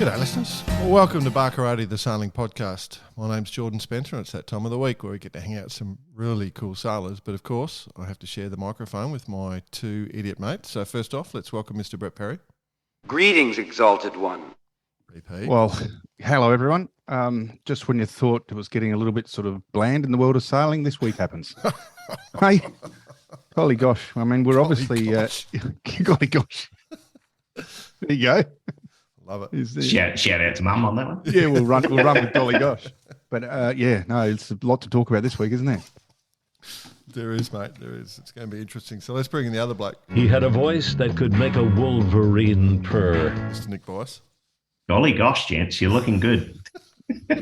G'day listeners, well, welcome to Barkarati the Sailing Podcast. My name's Jordan Spencer and it's that time of the week where we get to hang out with some really cool sailors, but of course I have to share the microphone with my two idiot mates. So first off, let's welcome Mr. Brett Perry. Greetings, Exalted One. BP. Well, hello everyone. Just when you thought it was getting a little bit sort of bland in the world of sailing, this week happens. Hey, golly gosh. I mean, we're obviously... golly gosh. There you go. Love it. Shout out to Mum on that one. Yeah, we'll run with golly gosh. But it's a lot to talk about this week, isn't there? There is, mate. There is. It's going to be interesting. So let's bring in the other bloke. He had a voice that could make a wolverine purr. Mr. Nick Bice. Golly gosh, gents, you're looking good.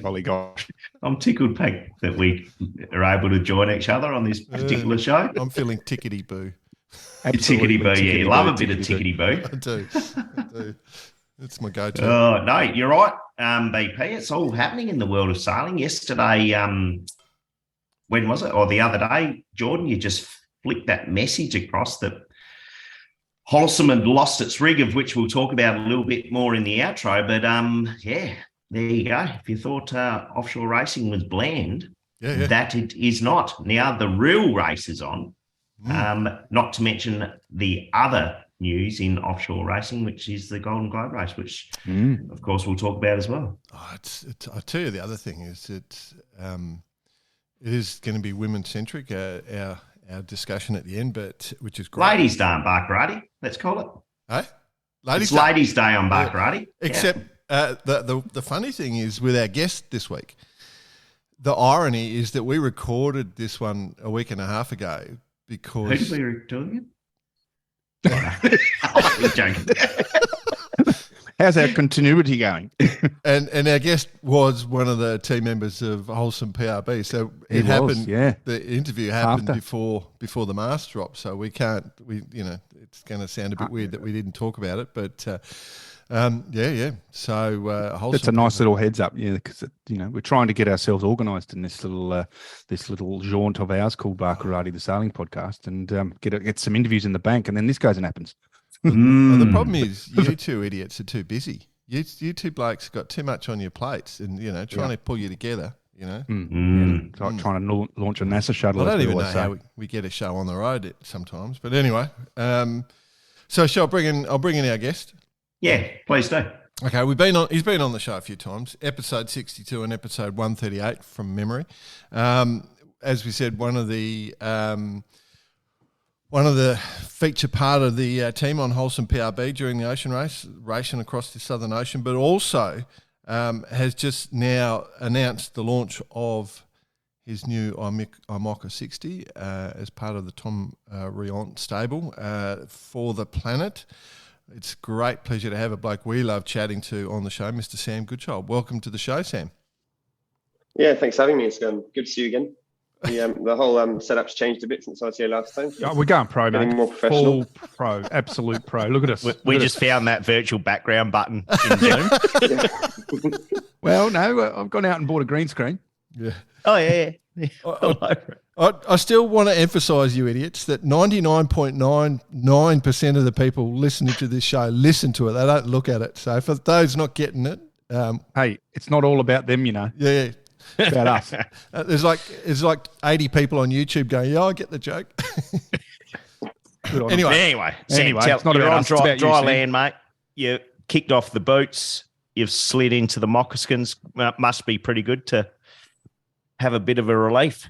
Golly gosh. I'm tickled pink that we are able to join each other on this particular show. I'm feeling tickety-boo. Tickety-boo, yeah. You love a bit of tickety-boo. I do. It's my go-to. No, you're right, BP. It's all happening in the world of sailing. Yesterday, when was it? Or the other day, Jordan, you just flicked that message across that Holcim had lost its rig, of which we'll talk about a little bit more in the outro. But, there you go. If you thought offshore racing was bland, that it is not. Now, the real race is on, not to mention the other news in offshore racing, which is the Golden Globe race, which, of course, we'll talk about as well. I tell you, the other thing is it is going to be women-centric, our discussion at the end, but which is great. Ladies' Day on Barkarati, let's call it. Hey? Ladies' Day on Barkarati. Except the funny thing is with our guest this week, the irony is that we recorded this one a week and a half ago because... Who did we record it? We're joking. How's our continuity going? and our guest was one of the team members of Holcim PRB, so it happened. The interview happened before the mast drop, so we can't. It's going to sound a bit weird that we didn't talk about it, but So Holcim, that's a nice little heads up, because we're trying to get ourselves organised in this little jaunt of ours called Barkarati the Sailing Podcast, and get some interviews in the bank, and then this goes and happens. Well, the problem is you two idiots are too busy. You two blokes got too much on your plates, and trying to pull you together. Like trying to launch a NASA shuttle. I don't even know how we get a show on the road sometimes, but anyway. So shall I'll bring in our guest. Yeah, please do. Okay, he's been on the show a few times, episode 62 and episode 138 from memory. As we said, one of the feature part of the team on Holcim PRB during the ocean race, racing across the Southern Ocean, but also has just now announced the launch of his new IMOCA 60 as part of the Tom Riant stable for the planet. It's a great pleasure to have a bloke we love chatting to on the show, Mr. Sam Goodchild. Welcome to the show, Sam. Yeah, thanks for having me. It's good to see you again. The whole setup's changed a bit since I was here last time. So we're going pro, mate. More professional. Full pro, absolute pro. Look at us. We just found that virtual background button in Zoom. Well, no, I've gone out and bought a green screen. Yeah. Oh, yeah. I still want to emphasise, you idiots, that 99.99% of the people listening to this show listen to it. They don't look at it. So for those not getting it... hey, it's not all about them, Yeah. It's about us. There's like 80 people on YouTube going, I get the joke. Anyway, Sam, it's not you're about on us, it's about dry you, land, mate. You kicked off the boots. You've slid into the moccasins. Must be pretty good to have a bit of a relief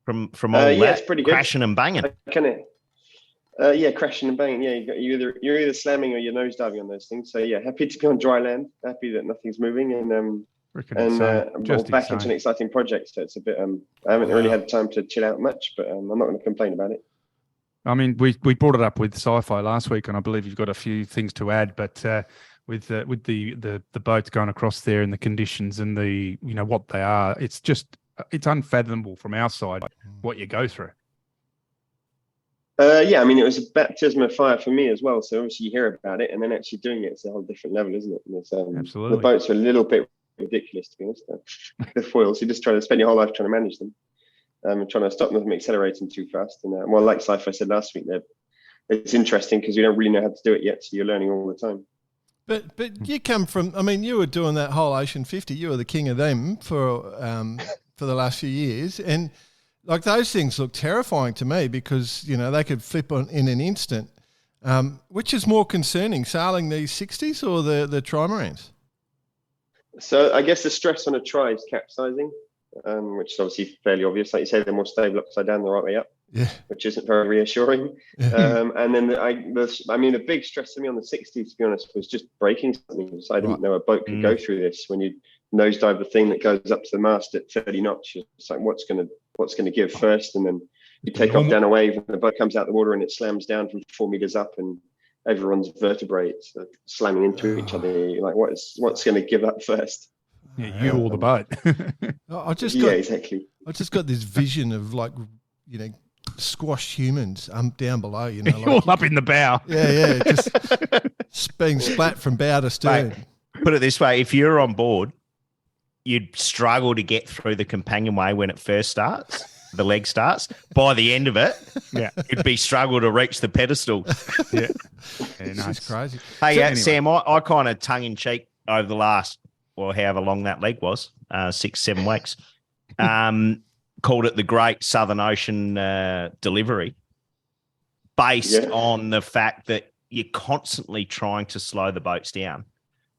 from all that. It's pretty good. Crashing and banging. Crashing and banging. Yeah, you're either slamming or you're nose diving on those things. So yeah, happy to be on dry land. Happy that nothing's moving, and back into an exciting project. So it's a bit. I haven't really had time to chill out much, but I'm not going to complain about it. I mean, we brought it up with Sci-Fi last week, and I believe you've got a few things to add, but. With the boats going across there and the conditions and the what they are, it's unfathomable from our side what you go through. I mean, it was a baptism of fire for me as well. So obviously you hear about it, and then actually doing it's a whole different level, isn't it? Absolutely. The boats are a little bit ridiculous, to be honest. The foils, you just try to spend your whole life trying to manage them, and trying to stop them from accelerating too fast. And like Sci-Fi said last week, it's interesting because you don't really know how to do it yet, so you're learning all the time. But you come from, I mean, you were doing that whole Ocean 50. You were the king of them for the last few years. And like those things look terrifying to me because, you know, they could flip on in an instant. Which is more concerning, sailing these 60s or the trimarans? So I guess the stress on a tri is capsizing, which is obviously fairly obvious. Like you say, they're more stable upside down the right way up. Yeah, which isn't very reassuring. And then the big stress to me on the 60s, to be honest, was just breaking something. So I didn't know a boat could go through this. When you nosedive the thing that goes up to the mast at 30 knots, it's like what's gonna give first, and then you take off down a wave, and the boat comes out the water, and it slams down from 4 meters up, and everyone's vertebrae slamming into each other. You're like, what's going to give up first? Yeah, you or the boat. Exactly. I just got this vision of like, you know, squashed humans down below, you know, like, all up in the bow. Yeah, just being splat from bow to stern. Mate, put it this way: if you're on board, you'd struggle to get through the companionway when it first starts. The leg starts. By the end of it, it'd be struggle to reach the pedestal. Yeah, nice. It's crazy. Hey, anyway. Sam, I kind of tongue in cheek over the last, or however long that leg was, 6-7 weeks. Called it the Great Southern Ocean Delivery, based on the fact that you're constantly trying to slow the boats down.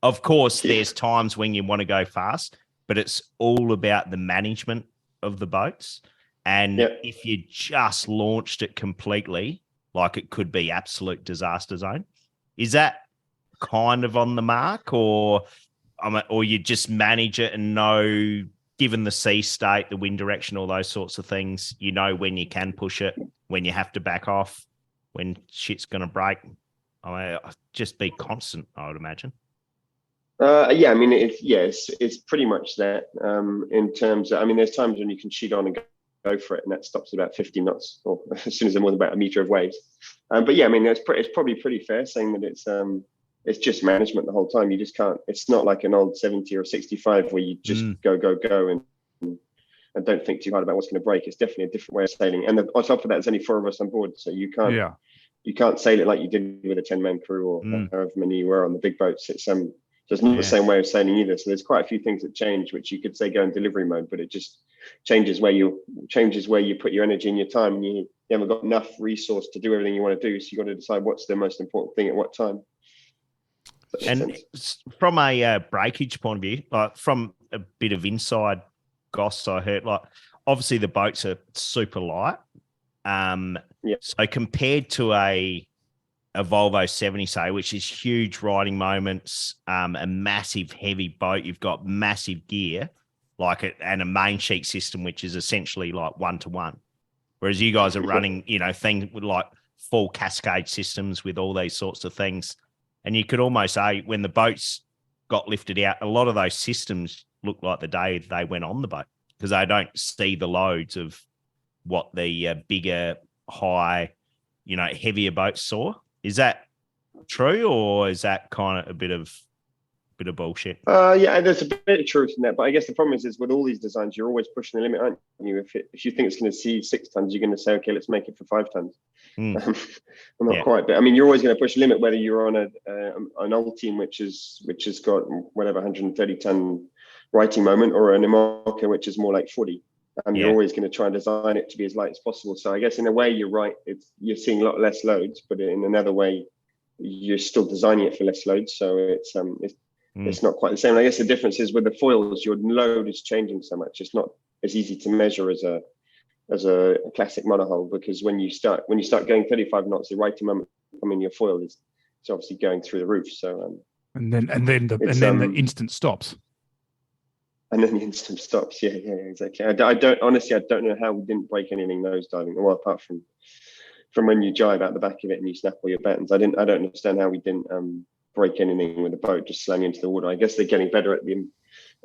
Of course, there's times when you want to go fast, but it's all about the management of the boats. And if you just launched it completely, like it could be absolute disaster zone. Is that kind of on the mark, or you just manage it and know, given the sea state, the wind direction, all those sorts of things, you know when you can push it, when you have to back off, when shit's going to break? Just be constant, I would imagine. It's pretty much that. In terms of, there's times when you can cheat on and go for it, and that stops at about 50 knots, or as soon as they're more than about a meter of waves. It's probably pretty fair saying that it's just management the whole time. You just can't. It's not like an old 70 or 65 where you just go and don't think too hard about what's going to break. It's definitely a different way of sailing. And on top of that, there's only 4 of us on board, so you can't sail it like you did with a 10-man crew or however many you were on the big boats. It's just not the same way of sailing either. So there's quite a few things that change, which you could say go in delivery mode, but it just changes where you put your energy and your time. And you haven't got enough resource to do everything you want to do, so you got to decide what's the most important thing at what time. And from a breakage point of view, like from a bit of inside goss, I heard, like obviously the boats are super light. So compared to a Volvo 70, say, which is huge riding moments, a massive heavy boat, you've got massive gear, and a main sheet system, which is essentially like 1-to-1. Whereas you guys are running, things with like full cascade systems with all these sorts of things. And you could almost say when the boats got lifted out, a lot of those systems look like the day they went on the boat, because they don't see the loads of what the bigger, high, heavier boats saw. Is that true, or is that kind of a bit of bullshit? There's a bit of truth in that, but I guess the problem is with all these designs, you're always pushing the limit, aren't you? If you think it's going to see 6 tons, you're going to say, okay, let's make it for 5 tons. Not quite, but you're always going to push the limit, whether you're on an old team which has got whatever 130 ton righting moment, or an IMOCA which is more like 40. You're always going to try and design it to be as light as possible. So I guess in a way you're right. You're seeing a lot less loads, but in another way you're still designing it for less loads. So it's not quite the same. And I guess the difference is with the foils, your load is changing so much. It's not as easy to measure as a classic monohull, because when you start going 35 knots, the righting moment your foil is obviously going through the roof. So and then the instant stops. And then the instant stops. Yeah, exactly. I don't know how we didn't break anything nose diving. Well, apart from when you jibe out the back of it and you snap all your battens. I don't understand how we didn't break anything with the boat just slamming into the water. I guess they're getting better at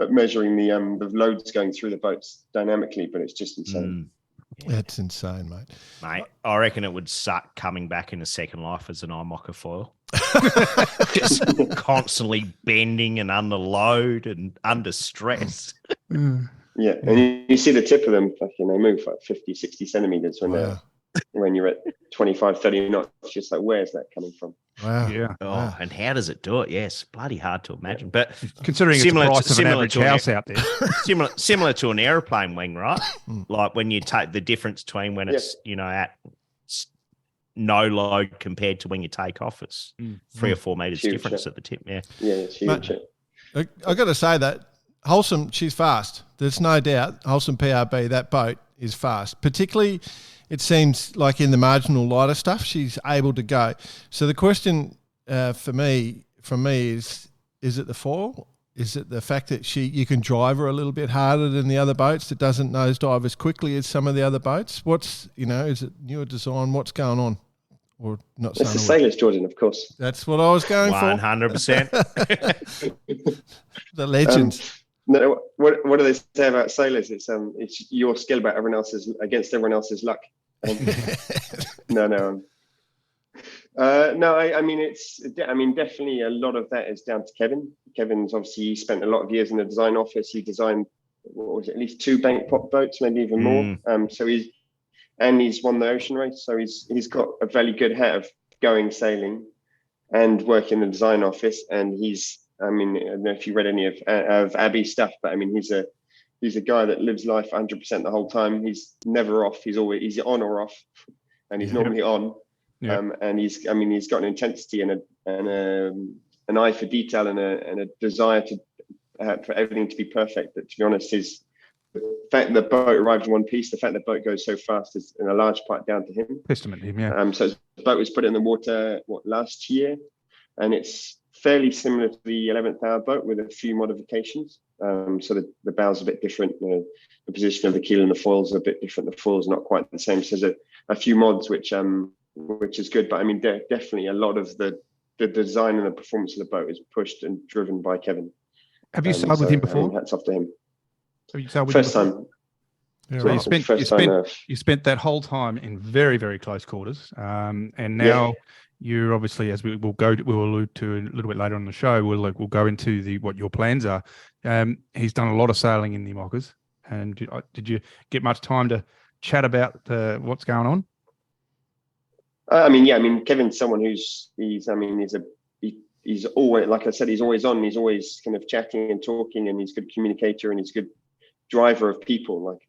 measuring the loads going through the boats dynamically, but it's just insane. That's insane, mate. I reckon it would suck coming back in a second life as an IMOCA foil. Just constantly bending and under load and under stress. Yeah, and you see the tip of them, they move like 50, 60 centimeters when you're at 25, 30 knots. Just like, where's that coming from? Wow. Yeah. Oh, and how does it do it? Yes, bloody hard to imagine. But considering it's the price of an average house out there. similar to an aeroplane wing, right? Like when you take the difference between when it's, at no load compared to when you take off, it's 3 or 4 meters huge, difference at the tip. Yeah. Yeah, it's huge. I got to say that Holcim, she's fast. There's no doubt. Holcim PRB, that boat is fast. Particularly, it seems like in the marginal lighter stuff, she's able to go. So the question from me is it the foil? Is it the fact that you can drive her a little bit harder than the other boats that doesn't nosedive as quickly as some of the other boats? Is it newer design? What's going on? Or not? It's the sailors, Jordan, of course. That's what I was going 100%. The legends. No, what do they say about sailors? It's your skill about against everyone else's luck. No. I mean, definitely a lot of that is down to Kevin. Kevin's obviously spent a lot of years in the design office. He designed, at least 2 bank pop boats, maybe even more. So he's won the ocean race. So he's got a very good hat of going sailing and working in the design office. And I don't know if you read any of Abby's stuff, but I mean, he's a guy that lives life 100% the whole time. He's never off. He's on or off, and he's normally on. Yeah. And he's got an intensity and an eye for detail and a desire for everything to be perfect. But to be honest, the fact the boat arrived in one piece, the fact the boat goes so fast is in a large part down to him. Testament to him, yeah. So the boat was put in the water last year, and it's fairly similar to the 11th hour boat with a few modifications. So the bow's a bit different, the position of the keel and the foil's a bit different. The foil's not quite the same. So there's a few mods which is good. But I mean, definitely a lot of the design and the performance of the boat is pushed and driven by Kevin. Have you sailed with him before? Hats off to him. Have you sailed with First him before? time. So you spent that whole time in very, very close quarters, and now you're obviously, as we'll allude to a little bit later on the show, we'll go into what your plans are. He's done a lot of sailing in the IMOCAs, and did you get much time to chat about what's going on? Kevin's someone he's always, like I said, he's always on. He's always kind of chatting and talking, and he's a good communicator and he's a good driver of people,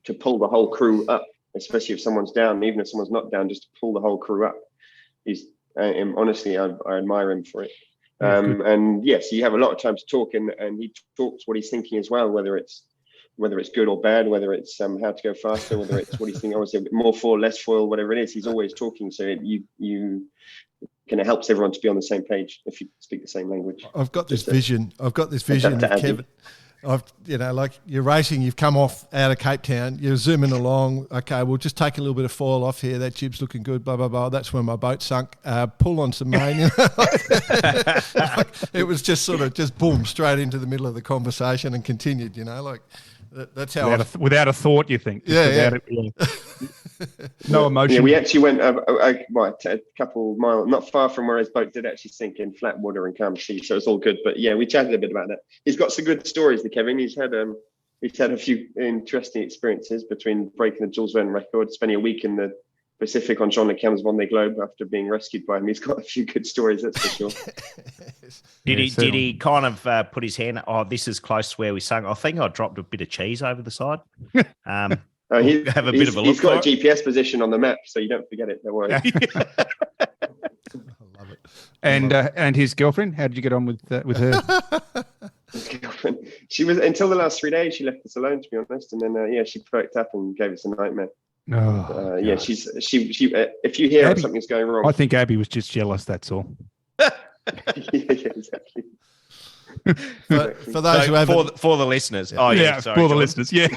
to pull the whole crew up, especially if someone's down, even if someone's not down, just to pull the whole crew up. Honestly, I admire him for it. And yes, you have a lot of time to talk, and he talks what he's thinking as well, whether it's good or bad, whether it's how to go faster, whether it's what he's thinking, obviously more foil, less foil, whatever it is, he's always talking. So you kind of helps everyone to be on the same page if you speak the same language. I've got this vision of Kevin. Like you're racing, you've come off out of Cape Town, you're zooming along. Okay, we'll just take a little bit of foil off here. That jib's looking good, blah, blah, blah. That's where my boat sunk. Pull on some main. It was just sort of boom, straight into the middle of the conversation and continued, that's how without a thought, you think. No emotion. Yeah, we actually went a couple miles, not far from where his boat did actually sink in flat water and calm sea, so it's all good. But yeah, we chatted a bit about that. He's got some good stories, the Kevin. He's had a few interesting experiences between breaking the Jules Verne record, spending a week in the Pacific on Jean Le Cam's Vendee Globe after being rescued by him. He's got a few good stories, that's for sure. Did he kind of put his hand? Oh, this is close to where we sung. I think I dropped a bit of cheese over the side. He's got a GPS position on the map, so you don't forget it. Don't worry. I love it. And his girlfriend, how did you get on with her? His girlfriend, she was, until the last 3 days, she left us alone, to be honest, and then she perked up and gave us a nightmare. She if you hear something's going wrong, I think Abby was just jealous. That's all. Yeah, exactly. For those who haven't, for the listeners. Sorry, for the listeners. Yeah,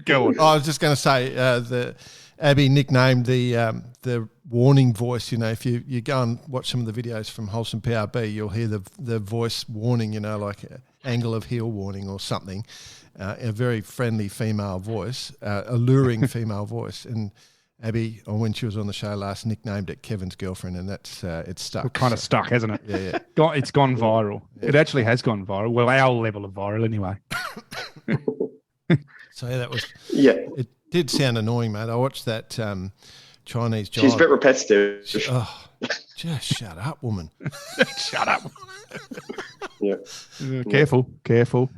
go on. I was just going to say the Abby nicknamed the warning voice. If you go and watch some of the videos from Holcim PRB, you'll hear the voice warning. Like angle of heel warning or something. A very friendly female voice, alluring female voice, and Abby, when she was on the show last, nicknamed it Kevin's girlfriend, and that's it's stuck. It's kind of stuck, hasn't it? Yeah. It's gone viral. Yeah. It actually has gone viral. Well, our level of viral, anyway. So that was. Yeah. It did sound annoying, mate. I watched that Chinese jive. She's a bit repetitive. Just shut up, woman. Shut up. Yeah. Careful. Because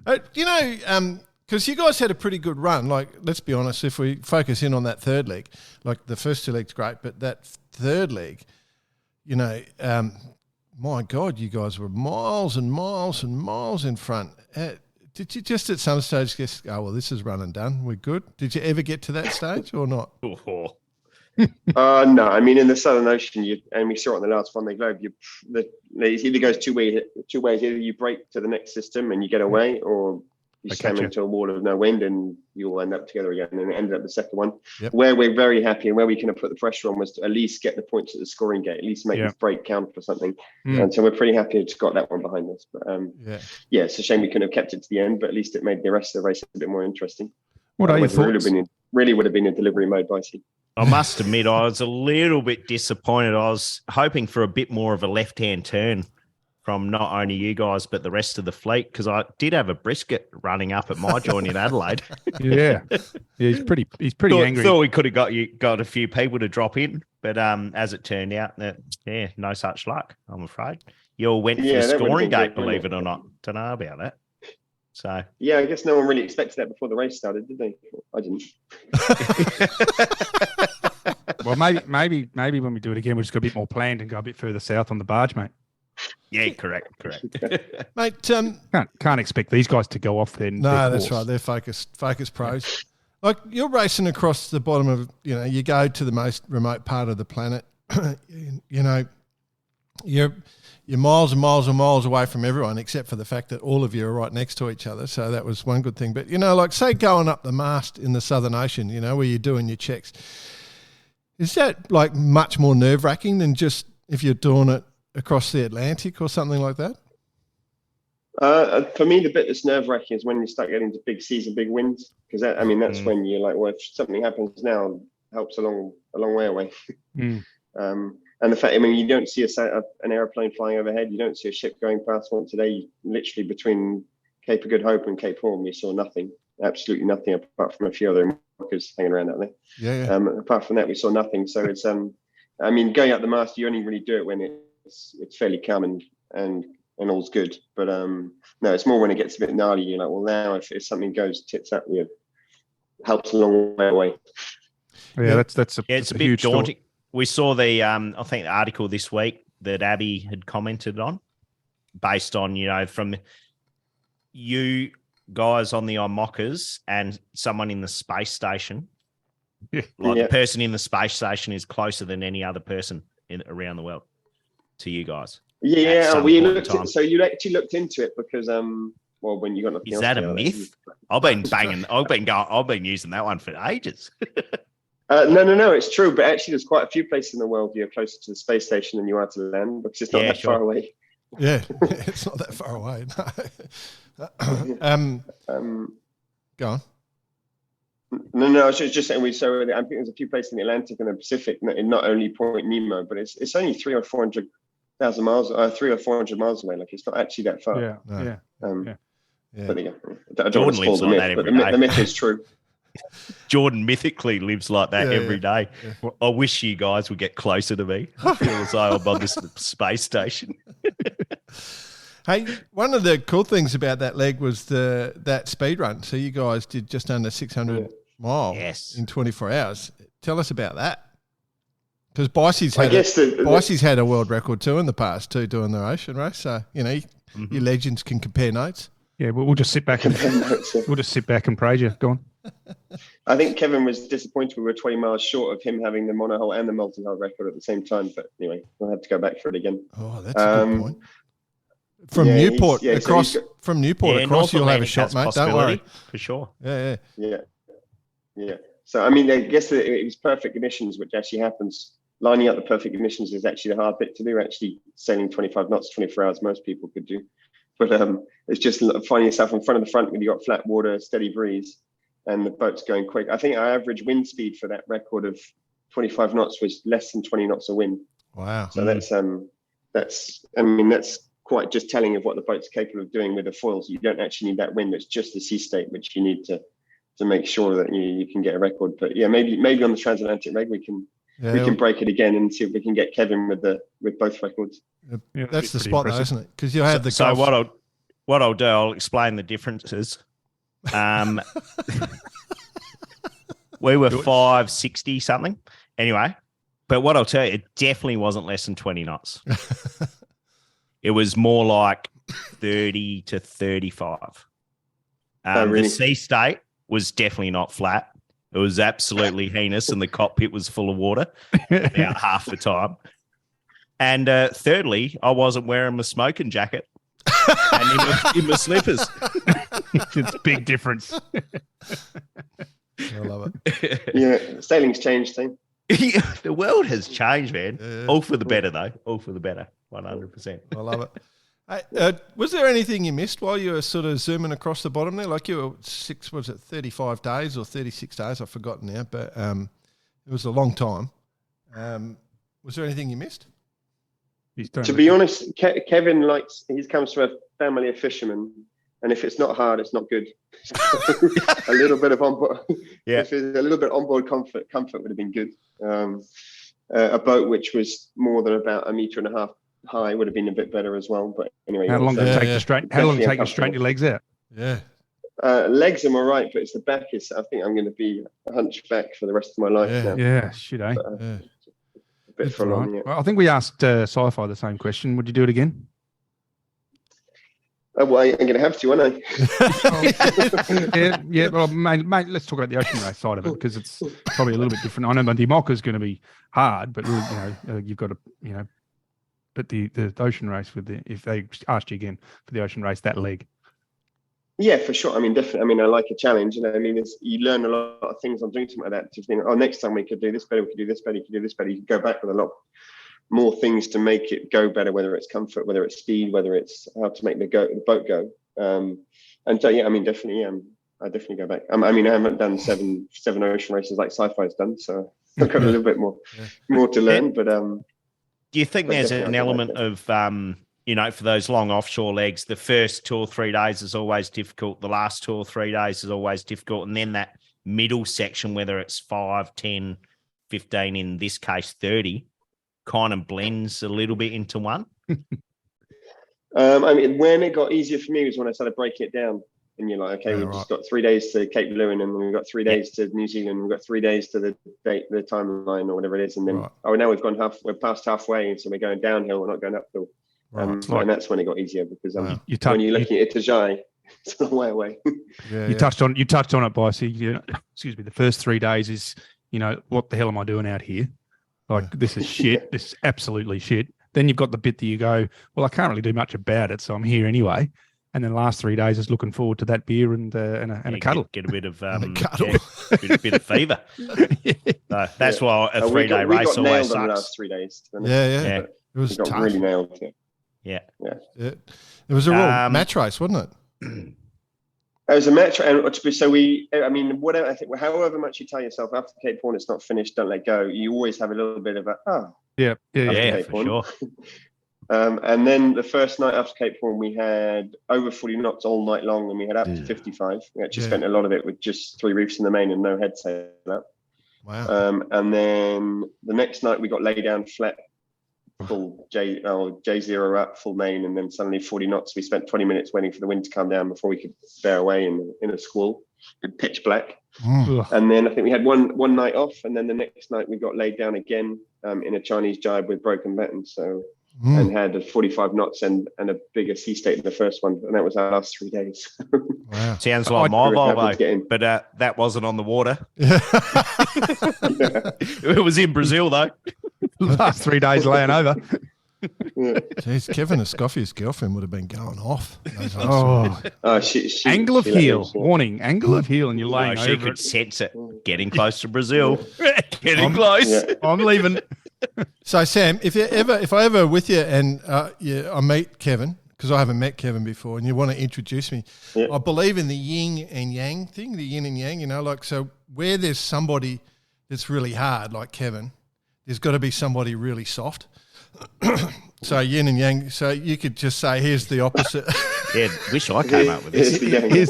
you guys had a pretty good run. Like, let's be honest, if we focus in on that third leg, like the first 2 legs, great, but that third leg, my God, you guys were miles and miles and miles in front. Did you just at some stage guess, oh, well, this is run and done, we're good? Did you ever get to that stage or not? No, I mean, in the Southern Ocean, and we saw it on the last One Day Globe, it either goes two ways. Either you break to the next system and you get away, or you slam into a wall of no wind and you all end up together again. And it ended up the second one. Yep. Where we're very happy and where we can have put the pressure on was to at least get the points at the scoring gate, at least make this break count for something. And so we're pretty happy to got that one behind us. But it's a shame we couldn't have kept it to the end, but at least it made the rest of the race a bit more interesting. What are your thoughts? Really would have been in delivery mode by sea. I must admit, I was a little bit disappointed. I was hoping for a bit more of a left-hand turn from not only you guys, but the rest of the fleet, because I did have a brisket running up at my joint in Adelaide. Yeah, he's pretty angry. Thought we could have got a few people to drop in, but as it turned out, no such luck, I'm afraid. You all went for the scoring gate, believe it or not. Don't know about that. So I guess no one really expected that before the race started, did they? I didn't. Well, maybe when we do it again, we'll just go a bit more planned and go a bit further south on the barge, mate. Yeah, correct. Mate, can't expect these guys to go off then. No, that's right. They're focused pros. Like, you're racing across the bottom of, you go to the most remote part of the planet. You're miles and miles and miles away from everyone, except for the fact that all of you are right next to each other. So that was one good thing. But, like, say going up the mast in the Southern Ocean, where you're doing your checks. Is that, like, much more nerve-wracking than just if you're doing it across the Atlantic or something like that? For me, the bit that's nerve-wracking is when you start getting to big seas and big winds, because that's when you're like, well, if something happens now, it helps a long way away. And the fact, you don't see an airplane flying overhead, you don't see a ship going past one today. Literally between Cape of Good Hope and Cape Horn, we saw nothing, absolutely nothing, apart from a few other IMOCAs hanging around out there. Yeah. Apart from that, we saw nothing. So it's, going up the mast, you only really do it when it's fairly calm and all's good. But no, it's more when it gets a bit gnarly. You're like, well, now if something goes tits up, it helps a long way away. Yeah, it's a bit huge daunting. We saw the I think the article this week that Abby had commented on, based on from you guys on the IMOCAs and someone in the space station. The person in the space station is closer than any other person around the world to you guys. Yeah, we looked. So you actually looked into it because when you got nothing. Is that a myth? I've been using that one for ages. No, it's true. But actually, there's quite a few places in the world you're closer to the space station than you are to the land, because it's not that far away. Yeah, it's not that far away. No. Go on. No, I was just saying. I think there's a few places in the Atlantic and the Pacific, not only Point Nemo, but it's only 300,000 or 400,000 miles, 300 or 400 miles away. Like, it's not actually that far. Yeah. But I don't want to spoil the myth, but the myth is true. Jordan mythically lives like that every day. Yeah. I wish you guys would get closer to me. I feel as though I'm on this space station. Hey, one of the cool things about that leg was that speed run. So you guys did just under 600 miles in 24 hours. Tell us about that. Because Bicey's had a world record too in the past too, doing the ocean race. So, your legends can compare notes. Yeah, we'll just sit back and praise you. Go on. I think Kevin was disappointed we were 20 miles short of him having the monohull and the multi-hull record at the same time. But anyway, we'll have to go back for it again. Oh, that's a good point. From Newport across, you'll have a shot, mate. Don't worry. For sure. Yeah. So, I guess it was perfect conditions, which actually happens. Lining up the perfect conditions is actually the hard bit to do. Actually, sailing 25 knots, 24 hours, most people could do. But it's just finding yourself in front of the front when you've got flat water, steady breeze, and the boat's going quick. I think our average wind speed for that record of 25 knots was less than 20 knots of wind. Wow. So that's quite just telling of what the boat's capable of doing with the foils. You don't actually need that wind. It's just the sea state which you need to make sure that you can get a record. But yeah, maybe on the transatlantic reg we can we can break it again and see if we can get Kevin with both records. Yeah, that's the spot, though, isn't it? Because you have the so what I'll do, I'll explain the differences. We were 560 something anyway, but what I'll tell you, it definitely wasn't less than 20 knots. It was more like 30 to 35. Really? The sea state was definitely not flat. It was absolutely heinous, and the cockpit was full of water about half the time. And thirdly, I wasn't wearing my smoking jacket and in my slippers. It's a big difference. I love it. Yeah, sailing's changed, team. The world has changed, man. Yeah. All for the better, though. All for the better, 100%. I love it. Hey, was there anything you missed while you were sort of zooming across the bottom there? Like you were 35 days or 36 days? I've forgotten now, but it was a long time. Was there anything you missed? To be honest, Kevin he comes from a family of fishermen, and if it's not hard, it's not good. A little bit of onboard, if it's a little bit onboard comfort would have been good. A boat which was more than about 1.5 meters high would have been a bit better as well. But anyway, how long did it take to straighten? How long did it take to straighten your legs out? Yeah, legs are all right, but it's the back. I think I'm going to be a hunchback for the rest of my life now. Yeah, shit, eh? But, a bit for long. Yeah. Well, I think we asked Sci-Fi the same question. Would you do it again? Well, I'm going to have to, aren't I? yeah. Well, mate, let's talk about the ocean race side of it, because it's probably a little bit different. I know the IMOCA is going to be hard, but you've got to, but the ocean race if they asked you again for the ocean race, that leg. Yeah, for sure. I mean, definitely. I mean, I like a challenge. I mean, you learn a lot of things on doing something like that. To think, next time we could do this better. We could do this better. You could do this better. You could go back with a lot more things to make it go better, whether it's comfort, whether it's speed, whether it's how to make the boat go. And so, yeah, I mean, definitely, I definitely go back. I mean, I haven't done seven ocean races like Sci-Fi's done, so I've got a little bit more to learn. But do you think there's an element of for those long offshore legs, the first 2 or 3 days is always difficult, the last 2 or 3 days is always difficult, and then that middle section, whether it's 5, 10, 15, in this case 30, kind of blends a little bit into one? I mean, when it got easier for me was when I started breaking it down. And you're like, okay, we've just got 3 days to Cape Lewin, and then we've got 3 days to New Zealand, we've got 3 days to the timeline or whatever it is. And then, now we're past halfway, and so we're going downhill, we're not going uphill. And that's when it got easier, because when you're looking at Itajai, it's a long way away. You touched on it, Bicey. Excuse me. The first 3 days is, what the hell am I doing out here? Like, this is shit. This is absolutely shit. Then you've got the bit that you go, well, I can't really do much about it, so I'm here anyway. And then the last 3 days is looking forward to that beer and a cuddle. Get a bit of bit of fever. So that's why a 3-day race always sucks. The last 3 days. Yeah. It was tough. Really nailed. Yeah. It was a real match race, wasn't it? It was a match, and so whatever, I think, however much you tell yourself after Cape Horn, it's not finished, don't let go. You always have a little bit of yeah, for sure. And then the first night after Cape Horn, we had over 40 knots all night long, and we had up to 55. We actually spent a lot of it with just 3 reefs in the main and no head sail up. Wow. And then the next night we got lay down flat, full J0 up, full main, and then suddenly 40 knots. We spent 20 minutes waiting for the wind to come down before we could bear away in a squall, pitch black. And then I think we had one night off, and then the next night we got laid down again in a Chinese jibe with broken batten, and had 45 knots and a bigger sea state in the first one, and that was our last 3 days. Wow. Sounds like my Volvo, but that wasn't on the water. It was in Brazil, though. Last 3 days laying over. Jeez, Kevin Escoffier's girlfriend would have been going off. Angle of heel. Warning, angle of heel, and you're laying over. She could sense it. Getting close to Brazil. Getting close. Yeah. I'm leaving. So, Sam, if I ever with you and I meet Kevin, because I haven't met Kevin before, and you want to introduce me, I believe in the yin and yang thing, the yin and yang, so where there's somebody that's really hard, like Kevin, there's got to be somebody really soft. So yin and yang. So you could just say, here's the opposite. Yeah, wish I came up with this.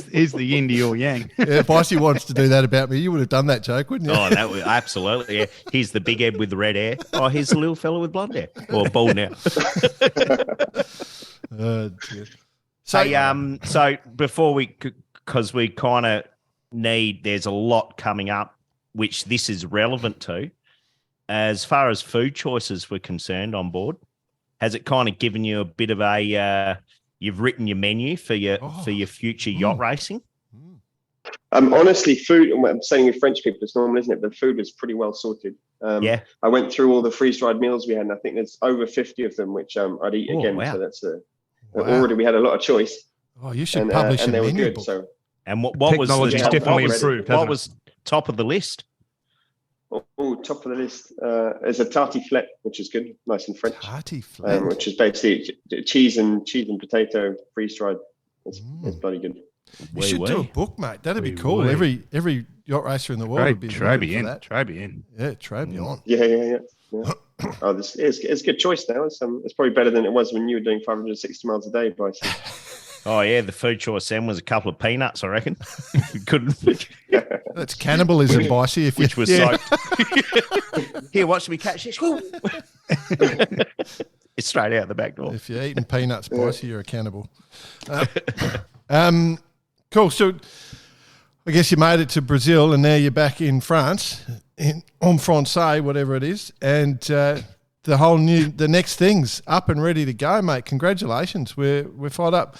Here's the yin to your yang. Yeah, if Icy wants to do that about me, you would have done that joke, wouldn't you? Oh, that would absolutely. Yeah. Here's the big head with the red hair. Oh, here's the little fella with blonde hair. Or bald now. Dear. So before because we kind of there's a lot coming up, which this is relevant to. As far as food choices were concerned on board, has it kind of given you a bit of a, you've written your menu for your future yacht racing? Honestly, food, I'm saying with French people, it's normal, isn't it? The food was pretty well sorted. I went through all the freeze-dried meals we had, and I think there's over 50 of them, which I'd eat again. Wow. So that's already we had a lot of choice. Oh, you should publish a and they were menu good. book. So, and what was technology's definitely improved? What was top of the list? Oh, top of the list is a tartiflette, which is good, nice and French. Tartiflette, which is basically cheese and potato freeze-dried. It's bloody good. You should do a book, mate. That'd be cool. Every yacht racer in the world would be Traby that. in. Yeah, Traby on. Yeah. Oh, this is a good choice now. It's probably better than it was when you were doing 560 miles a day, Bryce. Oh yeah, the food choice then was a couple of peanuts, I reckon. Couldn't. That's cannibalism, Bicey. Which was soaked. Here, watch me catch this. It's straight out the back door. If you're eating peanuts, Bicey, you're a cannibal. Cool. So I guess you made it to Brazil, and now you're back in France, en français, whatever it is, and the next thing's up and ready to go, mate. Congratulations. We're fired up.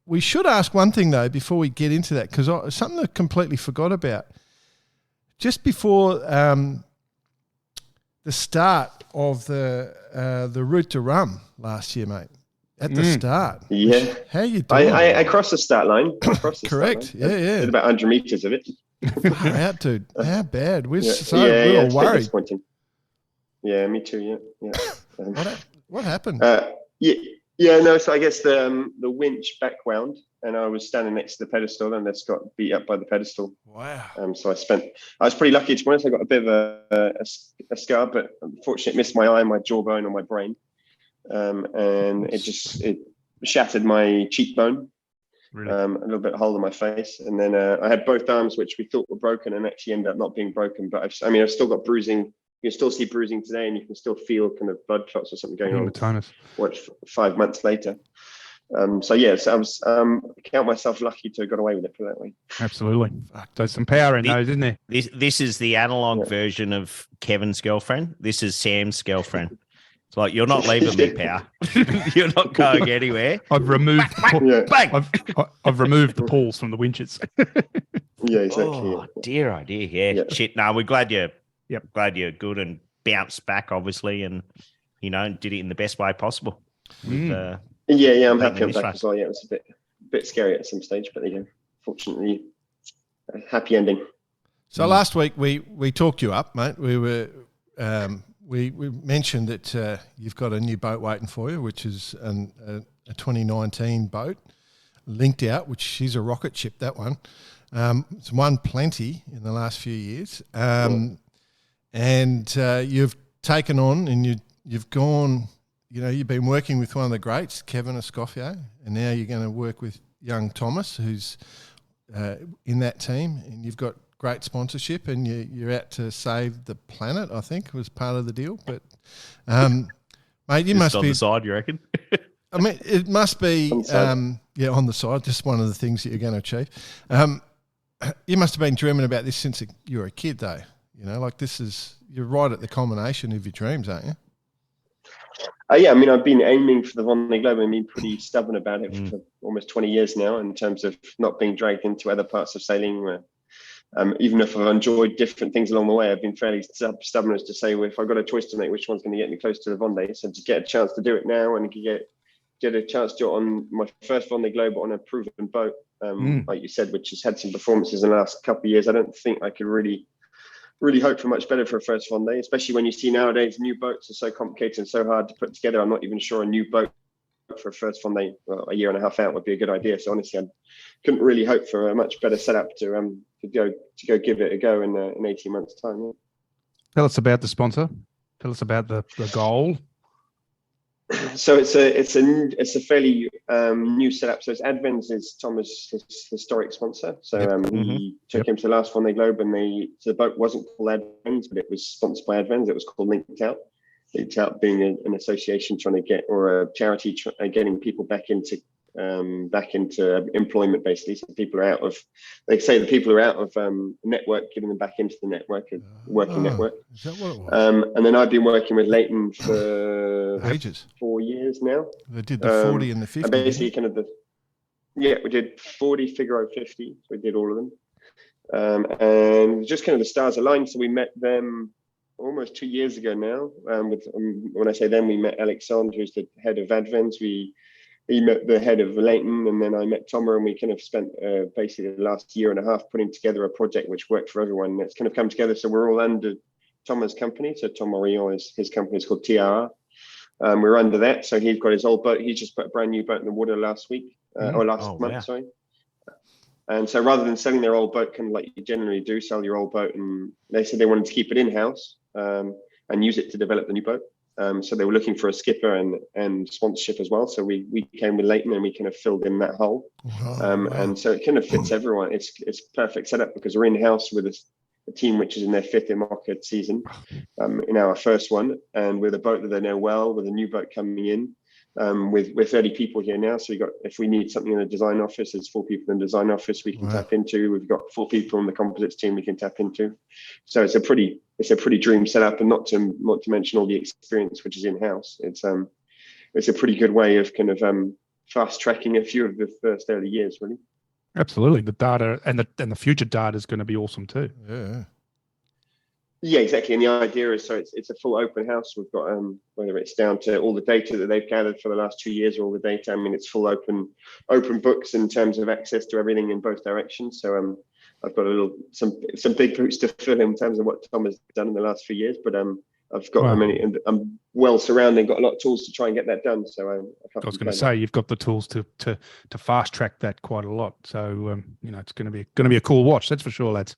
We should ask one thing, though, before we get into that, because something I completely forgot about. Just before the start of the Route de Rhum last year, mate, at the start. Yeah. How you doing? I crossed the start line. Correct. Yeah. Did about 100 metres of it. Far out, dude. How bad? We're we were worried. Yeah, me too, yeah. What happened? So I guess the winch back wound, and I was standing next to the pedestal, and that's got beat up by the pedestal. Wow. So I was pretty lucky, to be honest. I got a bit of a scar, but unfortunately it missed my eye, my jawbone, or my brain. And it shattered my cheekbone, really? A little bit of hole in my face. And then I had both arms, which we thought were broken, and actually ended up not being broken. But I've still got bruising. You can still see bruising today, and you can still feel kind of blood clots or something going on. 5 months later. I was count myself lucky to have got away with it, put it that way. Absolutely. There's some power in those, isn't there? This is the analog version of Kevin's girlfriend. This is Sam's girlfriend. It's like, you're not leaving me, pal. You're not going anywhere. I've removed bang. I've removed the pulls from the winches. Yeah, exactly. Oh, dear idea. Yeah. Shit. No, we're glad you're good and bounced back, obviously, and did it in the best way possible. I'm happy I'm back as well. Yeah, it was a bit scary at some stage, but fortunately, a happy ending. So last week we talked you up, mate. We were we mentioned that you've got a new boat waiting for you, which is a 2019 boat, Linked Out, which is a rocket ship. That one, it's won plenty in the last few years. And you've taken on, and you've gone, you've been working with one of the greats, Kevin Escoffier, and now you're going to work with young Thomas, who's in that team, and you've got great sponsorship, and you're out to save the planet, I think, was part of the deal. But, mate, you must be... on the side, you reckon? I mean, it must be, on the side, just one of the things that you're going to achieve. You must have been dreaming about this since you were a kid, though. You're right at the culmination of your dreams, aren't you? I've been aiming for the Vendee Globe. I've been pretty stubborn about it for almost 20 years now, in terms of not being dragged into other parts of sailing. Even if I've enjoyed different things along the way, I've been fairly stubborn as to say, well, if I've got a choice to make, which one's going to get me close to the Vendee? So to get a chance to do it now, and get a chance to do it on my first Vendee Globe on a proven boat, like you said, which has had some performances in the last couple of years, I don't think I could really hope for much better for a first Vendee, especially when you see nowadays new boats are so complicated and so hard to put together. I'm not even sure a new boat for a first Vendee a year and a half out would be a good idea. So honestly, I couldn't really hope for a much better setup to go give it a go in 18 months' time. Yeah. Tell us about the sponsor. Tell us about the goal. So it's a fairly new setup. So it's Advents is Thomas' his historic sponsor. So we took him to the last Vendee Globe, and the boat wasn't called Advents, but it was sponsored by Advents. It was called Linked Out. Linked Out being an association trying to get, or a charity getting people back into employment, basically. So people are out of, they say the people are out of network, getting them back into the network, working network. Is that what it was? And then I've been working with Leighton for ages, 4 years now. They did the 40 and the 50. And basically, kind of we did 40, Figaro 50. So we did all of them, and just kind of the stars aligned. So we met them almost 2 years ago now. When I say them, we met Alexandre, who's the head of Advents. He met the head of Leighton, and then I met Thomas, and we kind of spent basically the last year and a half putting together a project which worked for everyone. And it's kind of come together. So we're all under Thomas' company. So Tom Morillon his company is called TRR. We're under that. So he's got his old boat. He just put a brand new boat in the water last week, or last month, sorry. And so rather than selling their old boat, kind of like you generally do, sell your old boat, and they said they wanted to keep it in-house and use it to develop the new boat. So they were looking for a skipper and sponsorship as well. So we came with Leighton, and we kind of filled in that hole. Wow. And so it kind of fits everyone. It's perfect setup because we're in-house with a team which is in their 5th IMOCA season, in our first one, and with a boat that they know well, with a new boat coming in. We're 30 people here now, so if we need something in the design office, there's 4 people in the design office we can tap into. We've got 4 people in the composites team we can tap into. So it's a pretty dream setup, and not to mention all the experience which is in house. It's a pretty good way of kind of fast tracking a few of the first early years, really. Absolutely, the data and the future data is going to be awesome too. Yeah, exactly. And the idea is, so it's a full open house. We've got whether it's down to all the data that they've gathered for the last 2 years, or all the data. I mean, it's full open books in terms of access to everything in both directions. So I've got some big boots to fill in terms of what Tom has done in the last few years. But I've got I'm well surrounded, got a lot of tools to try and get that done. So I was going to say, you've got the tools to fast track that quite a lot. So it's going to be a cool watch, that's for sure, lads.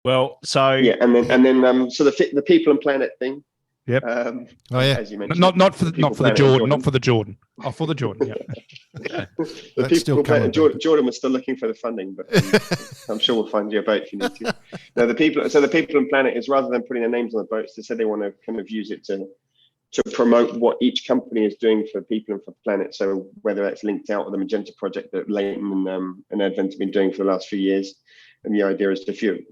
Well, so yeah, and then so the people and planet thing. Yep. As you mentioned, not for the Jordan. Not for the Jordan. Oh, for the Jordan. Yeah. The people planet, Jordan was still looking for the funding, but I'm sure we'll find you a boat if you need to. No, the people and planet is, rather than putting their names on the boats, they said they want to kind of use it to promote what each company is doing for people and for planet. So whether that's Linked Out or the Magenta project that Leighton and Advent have been doing for the last few years. And the idea is a few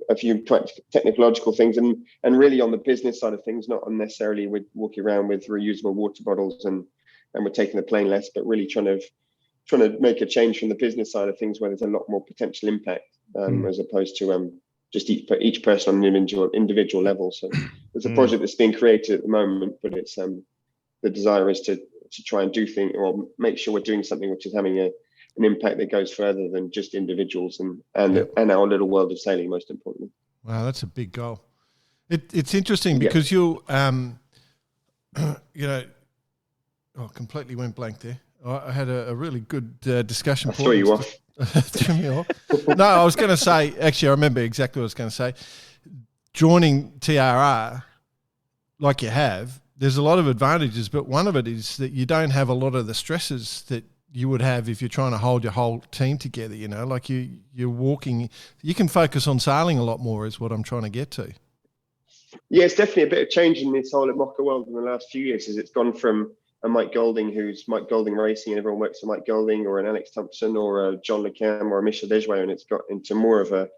technological things, and really on the business side of things, not unnecessarily with walking around with reusable water bottles and we're taking the plane less, but really trying to make a change from the business side of things where there's a lot more potential impact, as opposed to just each person on an individual level. So there's a project that's being created at the moment, but it's the desire is to try and do things, or make sure we're doing something which is having an impact that goes further than just individuals and our little world of sailing, most importantly. Wow, that's a big goal. It's interesting because you completely went blank there. I had a really good discussion. I threw you off. Threw me off. No, I was going to say, actually, I remember exactly what I was going to say. Joining TRR, like you have, there's a lot of advantages, but one of it is that you don't have a lot of the stresses that you would have if you're trying to hold your whole team together, like you're walking, you can focus on sailing a lot more is what I'm trying to get to. Yeah, it's definitely a bit of change in this whole IMOCA world in the last few years, as it's gone from a Mike Golding, who's Mike Golding Racing, and everyone works for Mike Golding, or an Alex Thompson, or a John LeCam, or a Michel Desjouet, and it's got into more of a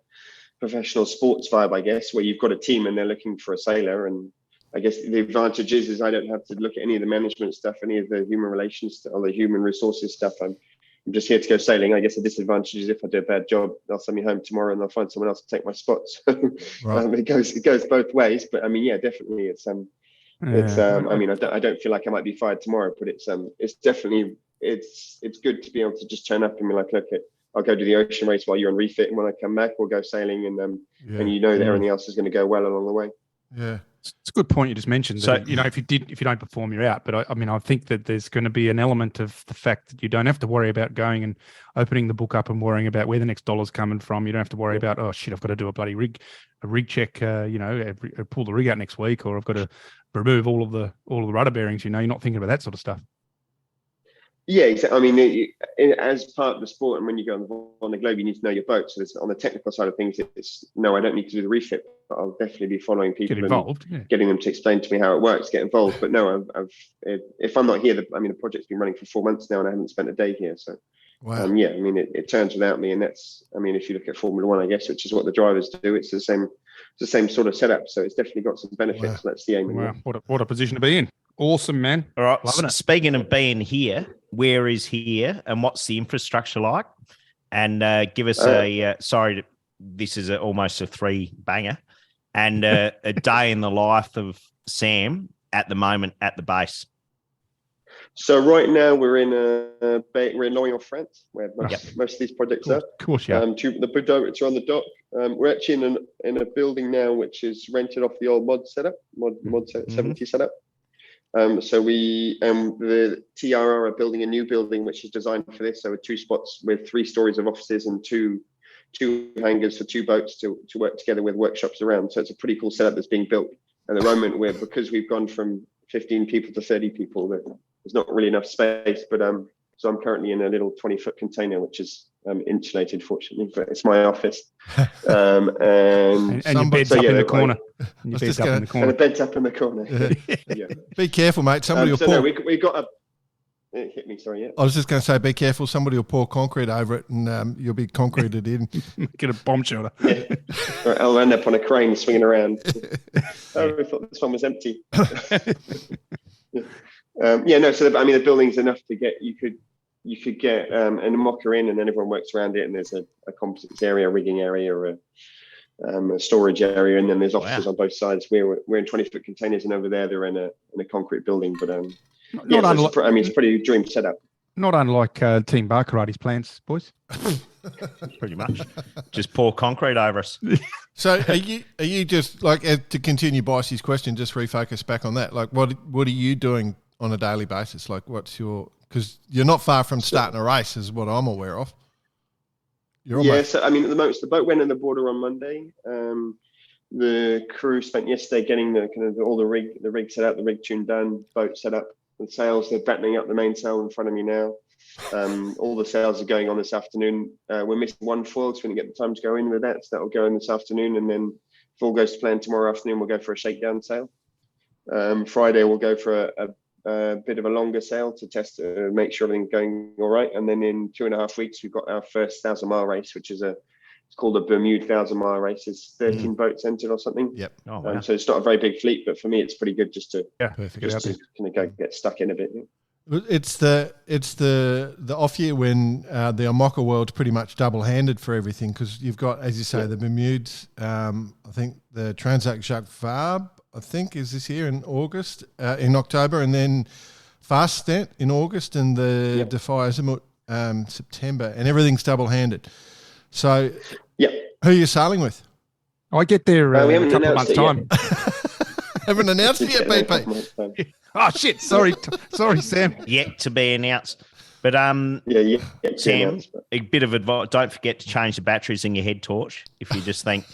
professional sports vibe, I guess, where you've got a team and they're looking for a sailor. And I guess the advantage is I don't have to look at any of the management stuff, any of the human relations or the human resources stuff. I'm just here to go sailing. I guess the disadvantage is if I do a bad job, they'll send me home tomorrow and they'll find someone else to take my spots. Right. It goes both ways. But I mean, yeah, definitely I mean, I don't feel like I might be fired tomorrow, but it's definitely it's good to be able to just turn up and be like, look, I'll go do the ocean race while you're on refit, and when I come back, we'll go sailing, and that everything else is going to go well along the way. Yeah. It's a good point you just mentioned. So, That, if you don't perform, you're out. But I think that there's going to be an element of the fact that you don't have to worry about going and opening the book up and worrying about where the next dollar's coming from. You don't have to worry about, oh shit, I've got to do a rig check. Pull the rig out next week, or I've got to remove all of the rudder bearings. You're not thinking about that sort of stuff. Yeah, exactly. I mean, as part of the sport, and when you go on the globe, you need to know your boat. So on the technical side of things, I don't need to do the refit. But I'll definitely be following people, get involved, getting them to explain to me how it works, get involved. But no, if I'm not here, the project's been running for 4 months now, and I haven't spent a day here. So, wow. It turns without me, and that's, if you look at Formula One, I guess, which is what the drivers do, it's the same sort of setup. So it's definitely got some benefits. Wow. That's the aim. Wow, what a position to be in. Awesome, man. All right. Speaking of being here, where is here and what's the infrastructure like? And give us this is almost a 3-banger, and a day in the life of Sam at the moment at the base. So right now we're in Lorient, France, where most of these projects are. Of course, yeah. The boats are on the dock. We're actually in a building now which is rented off the old mod 70 setup. So we the TRR are building a new building which is designed for this. So with 2 spots with 3 stories of offices and two hangars for 2 boats to work together with workshops around. So it's a pretty cool setup that's being built. At the moment, because we've gone from 15 people to 30 people, there's not really enough space. But so I'm currently in a little 20-foot container which is insulated, fortunately, but it's my office. And your bed's up in the corner. And the bed's up in the corner. Yeah. Be careful, mate. Somebody will pour. No, we got a. It hit me. Sorry. Yeah. I was just going to say, be careful. Somebody will pour concrete over it, and you'll be concreted in. Get a bomb shelter. Yeah. I'll end up on a crane swinging around. I thought this one was empty. So the building's enough to get. You could get an IMOCA in, and then everyone works around it, and there's a composites area, a rigging area, or a storage area, and then there's offices on both sides. We're in 20-foot containers, and over there they're in a concrete building. But it's a pretty dream setup. Not unlike Team Bar Karate's plans, boys. Pretty much, just pour concrete over us. So are you just to continue Bicey's question? Just refocus back on that. Like, what are you doing on a daily basis? Like, what's your, because you're not far from starting a race, is what I'm aware of. So at the moment, the boat went in the border on Monday. The crew spent yesterday getting all the rig set up, the rig tuned done, boat set up, the sails. They're battening up the mainsail in front of me now. All the sails are going on this afternoon. We're missing one foil, so we didn't get the time to go in with that. So that'll go in this afternoon, and then if all goes to plan tomorrow afternoon, we'll go for a shakedown sail. Friday we'll go for a bit of a longer sail to test, make sure everything's going all right. And then in 2.5 weeks, we've got our first 1,000-mile race, which is it's called a Bermuda 1,000-mile race. There's 13 boats entered or something. Yep. Oh, wow. So it's not a very big fleet, but for me, it's pretty good just to go get stuck in a bit. It's the off year when the IMOCA world's pretty much double-handed for everything, because you've got, as you say, the Bermudes. I think the Transact Jacques Vabre, I think, is this year in October, and then Fast Stent in August, and the Defy Azimuth September, and everything's double-handed. So, who are you sailing with? I get there in a couple of months' time. Haven't announced it yet, BP. Oh shit! Sorry, Sam. Yet to be announced. But Sam, a bit of advice: don't forget to change the batteries in your head torch. If you just think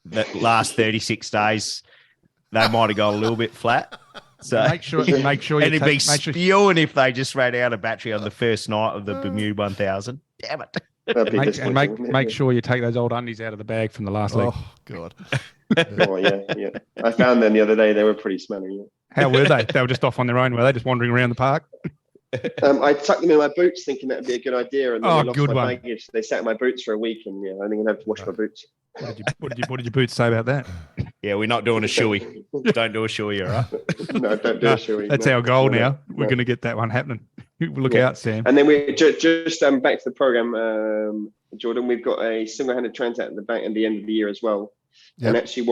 that last 36 days they might have gone a little bit flat. So make sure you and it'd be spewing if they just ran out of battery on the first night of the Bermuda 1000. Damn it! Make sure you take those old undies out of the bag from the last leg. Oh God. Yeah. I found them the other day. They were pretty smelly. Yeah. How were they? They were just off on their own. Were they just wandering around the park? I tucked them in my boots, thinking that'd be a good idea, and then I lost my baggage. They sat in my boots for a week, and I think I'd have to wash my boots. What did your boots say about that? Yeah, we're not doing a shoey. Don't do a shoey, all right? No, don't do a shoey. That's our goal now. We're going to get that one happening. Look out, Sam. And then we just back to the program, Jordan. We've got a single-handed Transat at the back at the end of the year as well. Yep. And actually,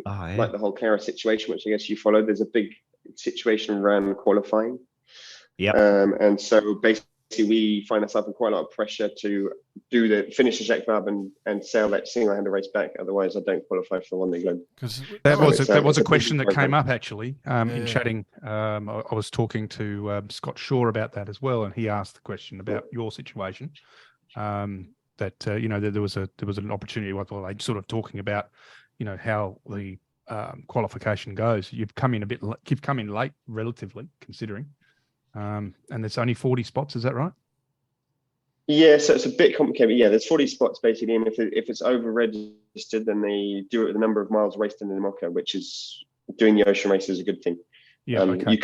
like the whole Clara situation, which I guess you followed, there's a big situation around qualifying. Yeah. And so basically basically we find ourselves in quite a lot of pressure to finish the Jacques Vabre and sail that single-handed race back. Otherwise, I don't qualify for the Vendee Globe. Because that was a question that came up actually in chatting. I was talking to Scott Shaw about that as well, and he asked the question about your situation. That there was an opportunity. Well, they sort of talking about how the qualification goes. You've come in late, relatively considering, and there's only 40 spots. Is that right? Yeah, so it's a bit complicated. Yeah, there's 40 spots basically, and if it's over registered, then they do it with the number of miles raced in the IMOCA, which is doing the ocean race is a good thing. Yeah, okay.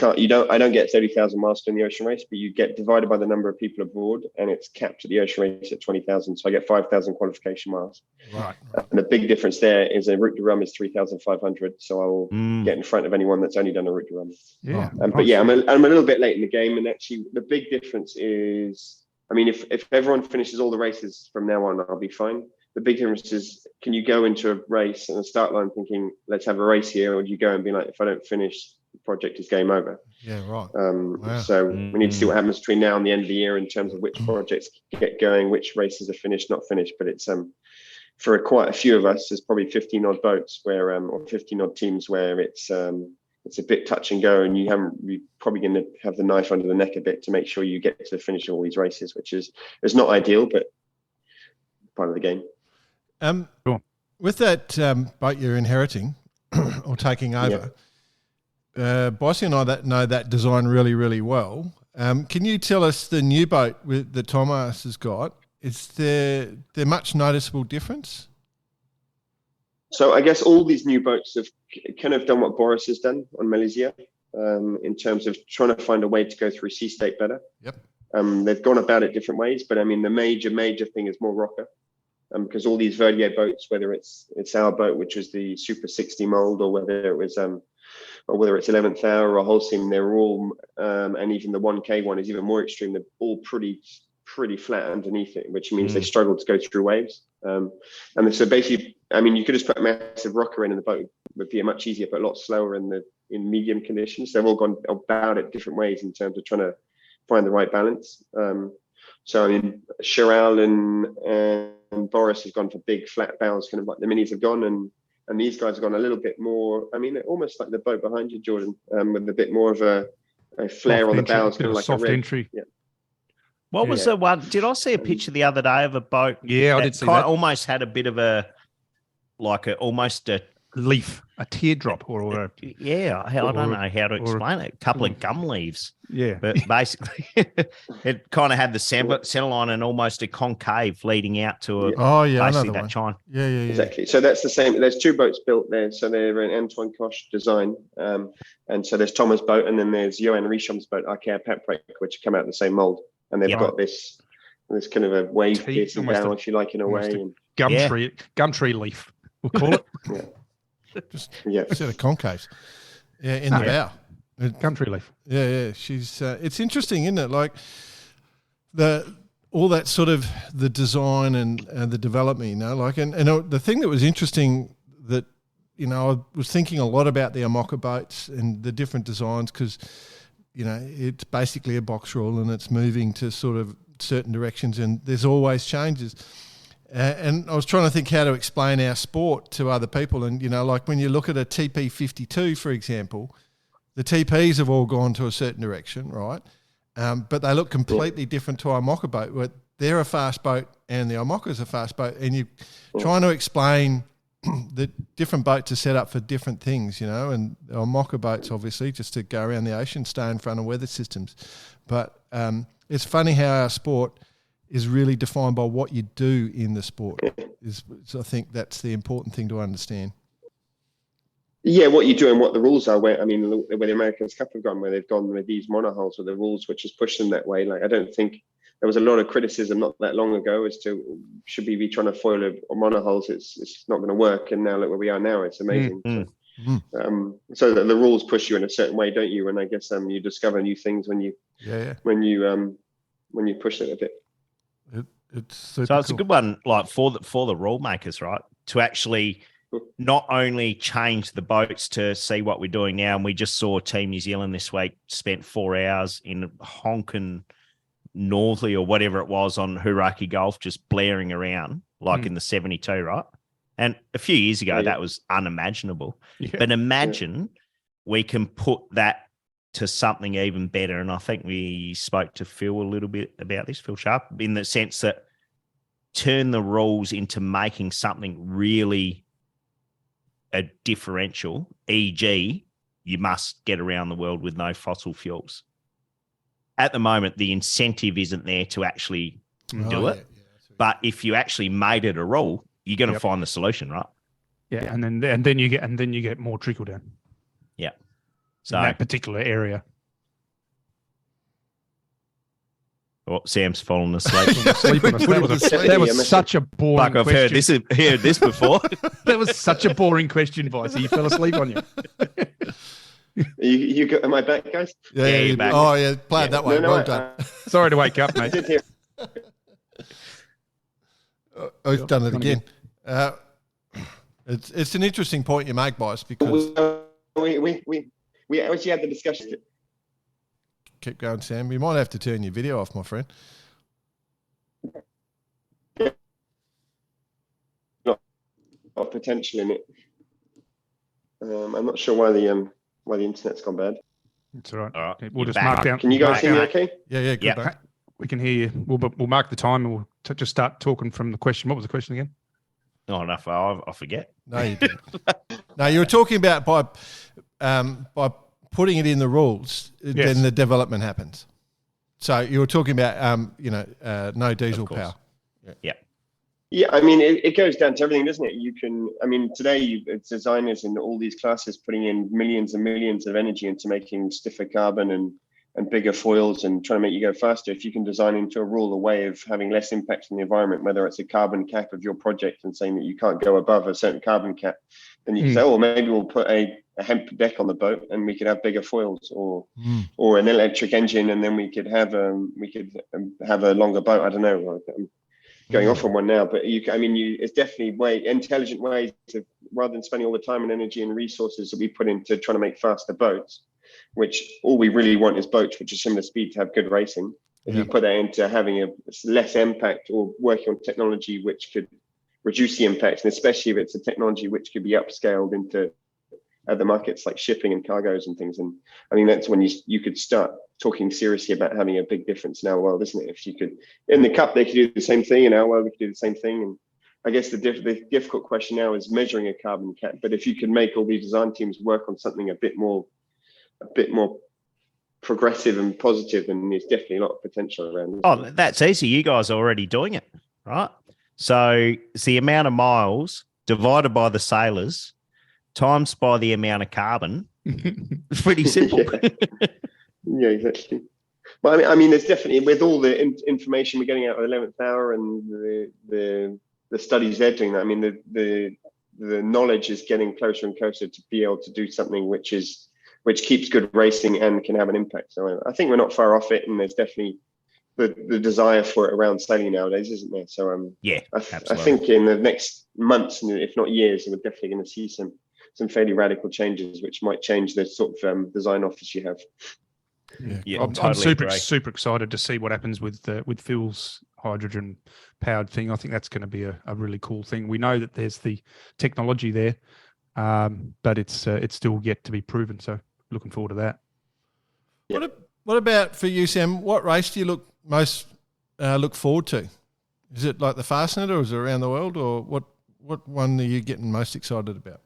I don't get 30,000 miles doing the ocean race, but you get divided by the number of people aboard, and it's capped at the ocean race at 20,000. So I get 5,000 qualification miles. Right. And the big difference there is a route de Rhum is 3,500. So I will get in front of anyone that's only done a route de Rhum. Yeah. But yeah, I'm a little bit late in the game, and actually the big difference is, I mean, if everyone finishes all the races from now on, I'll be fine. The big difference is, can you go into a race and a start line thinking, let's have a race here, or do you go and be like, if I don't finish, the project is game over? Yeah, right. Wow. So we need to see what happens between now and the end of the year in terms of which projects get going, which races are finished, not finished. But it's for quite a few of us, there's probably 15 odd boats where or 15 odd teams where it's a bit touch and go, and you're probably going to have the knife under the neck a bit to make sure you get to the finish of all these races, which is not ideal, but part of the game. Cool. With that boat you're inheriting or taking over, Bossy and I know that design really, really well. Can you tell us the new boat that Thomas has got? Is there much noticeable difference? So I guess all these new boats have kind of done what Boris has done on Malaysia in terms of trying to find a way to go through sea state better. Yep. They've gone about it different ways, but I mean, the major thing is more rocker. Because all these Vendee boats, whether it's our boat, which was the Super 60 mold, or whether it was or whether it's 11th Hour or Holcim, they're all and even the 1K one is even more extreme. They're all pretty flat underneath it, which means they struggle to go through waves. And so basically, I mean, you could just put a massive rocker in, and the boat would be much easier, but a lot slower in medium conditions. They've all gone about it different ways in terms of trying to find the right balance. So I mean, Chiral and Boris has gone for big flat bows, kind of like the minis have gone, and these guys have gone a little bit more. I mean, almost like the boat behind you, Jordan, with a bit more of a flare on the bows, kind of like soft a red entry. Yeah. What was the one? Did I see a picture the other day of a boat? Yeah, I did see that. Almost had a bit of almost a leaf, a teardrop, or a I don't know how to explain it. A couple of gum leaves. Yeah, but basically, it kind of had the center line and almost a concave leading out to basically that chine. Yeah, exactly. So that's the same. There's two boats built there. So they're an Antoine Koch design, and so there's Thomas' boat, and then there's Johan Richom's boat, Arkea Paprec, which come out the same mold, and they've got this kind of a wave piercing down, if you like, in a way. Gumtree leaf, we'll call it. Just a set of concaves. Yeah, in the bow. Gumtree leaf. Yeah. She's. It's interesting, isn't it? Like all that sort of the design and the development. And the thing that was interesting that I was thinking a lot about the IMOCA boats and the different designs, because it's basically a box rule and it's moving to sort of certain directions, and there's always changes. And I was trying to think how to explain our sport to other people. And, like when you look at a TP52, for example, the TPs have all gone to a certain direction, right? But they look completely different to our IMOCA boat. Where they're a fast boat and the IMOCA's a fast boat. And you're trying to explain that different boats are set up for different things, and the IMOCA boats, obviously, just to go around the ocean, stay in front of weather systems. But it's funny how our sport is really defined by what you do in the sport. I think that's the important thing to understand. Yeah, what you do and what the rules are. Where the Americans Cup have gone, where they've gone with these monohulls with the rules, which has pushed them that way. Like, I don't think there was a lot of criticism not that long ago as to should we be trying to foil a monohulls? It's not going to work. And now look where we are now. It's amazing. So the rules push you in a certain way, don't you? And I guess you discover new things when you push it a bit. It's a good one, like for the rule makers, right? To actually not only change the boats to see what we're doing now, and we just saw Team New Zealand this week spent 4 hours in honking Northley or whatever it was on Hauraki Golf just blaring around like in the 72, right? And a few years ago, that was unimaginable. Yeah. But imagine we can put that to something even better. And I think we spoke to Phil a little bit about this, Phil Sharp, in the sense that turn the rules into making something really a differential, e.g., you must get around the world with no fossil fuels. At the moment, the incentive isn't there to actually do it. Yeah, but if you actually made it a rule, you're going to find the solution, right? Yeah, and then you get more trickle down. Yeah. So in that particular area. Oh, Sam's fallen asleep. That was such a boring question. I've heard this before. That was such a boring question, Vice. He fell asleep on you. You got, am I back, guys? Yeah, you're back. Oh, yeah, play it that way. Well done. Sorry to wake up, mate. I've done it again. It's an interesting point you make, Vice, because we actually had the discussion. Keep going, Sam. You might have to turn your video off, my friend. Not potential in it. I'm not sure why the internet's gone bad. It's all right. We'll just mark down. Can you guys hear me okay? Yeah, good. Yeah. We can hear you. We'll mark the time and we'll just start talking from the question. What was the question again? Oh, enough. I forget. No, you didn't. No, you were talking about by putting it in the rules, then the development happens. So you were talking about, no diesel power. Yeah. Yeah, I mean, it goes down to everything, doesn't it? You can, I mean, today it's designers in all these classes putting in millions and millions of energy into making stiffer carbon and bigger foils and trying to make you go faster. If you can design into a rule a way of having less impact on the environment, whether it's a carbon cap of your project and saying that you can't go above a certain carbon cap, then you can say, oh, maybe we'll put a hemp deck on the boat and we could have bigger foils or an electric engine, and then we could have a longer boat. I don't know. I'm going off on one now, but it's definitely intelligent ways of, rather than spending all the time and energy and resources that we put into trying to make faster boats, which all we really want is boats which are similar speed to have good racing. If you put that into having a less impact or working on technology which could reduce the impact, and especially if it's a technology which could be upscaled into other markets like shipping and cargoes and things. And I mean, that's when you could start talking seriously about having a big difference in our world, isn't it? If you could, in the cup, they could do the same thing. In our world, we could do the same thing. And I guess the difficult question now is measuring a carbon cap. But if you could make all these design teams work on something a bit more progressive and positive, then there's definitely a lot of potential around this. Oh, that's easy. You guys are already doing it, right? So it's the amount of miles divided by the sailors times by the amount of carbon. It's pretty simple. Yeah, exactly. But I mean, there's definitely, with all the information we're getting out of the 11th hour and the studies they're doing, I mean, the knowledge is getting closer and closer to be able to do something which keeps good racing and can have an impact. So I think we're not far off it, and there's definitely the desire for it around sailing nowadays, isn't there? So I think in the next months, if not years, we're definitely going to see some fairly radical changes which might change the sort of design office you have. Yeah, I'm super excited to see what happens with Phil's hydrogen powered thing. I think that's going to be a really cool thing. We know that there's the technology there, but it's still yet to be proven. So looking forward to that. Yeah. What about for you, Sam? What race do you most look forward to? Is it like the Fastnet, or is it around the world, or what one are you getting most excited about?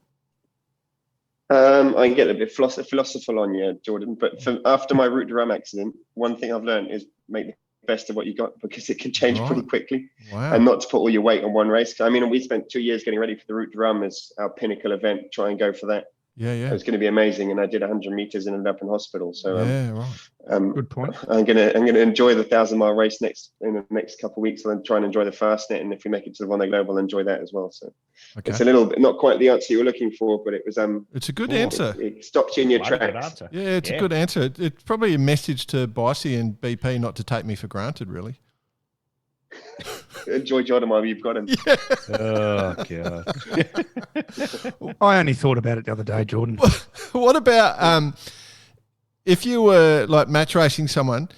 I can get a bit philosophical on you, Jordan, but after my Route de Rhum accident, one thing I've learned is make the best of what you got, because it can change pretty quickly. Wow. And not to put all your weight on one race. I mean, we spent 2 years getting ready for the Route de Rhum as our pinnacle event, try and go for that. Yeah. It was going to be amazing, and I did 100 meters and ended up in hospital. So good point. I'm gonna enjoy the 1,000-mile race in the next couple of weeks, and then try and enjoy the Fastnet. And if we make it to the Vendee Global, enjoy that as well. So it's a little bit not quite the answer you were looking for, but it was it's a good answer. It stops you in your tracks. Yeah, it's a good answer. It's probably a message to Bicey and BP not to take me for granted, really. Enjoy Jordan while you've got him. Yeah. Oh God. I only thought about it the other day, Jordan. What about if you were like match racing someone,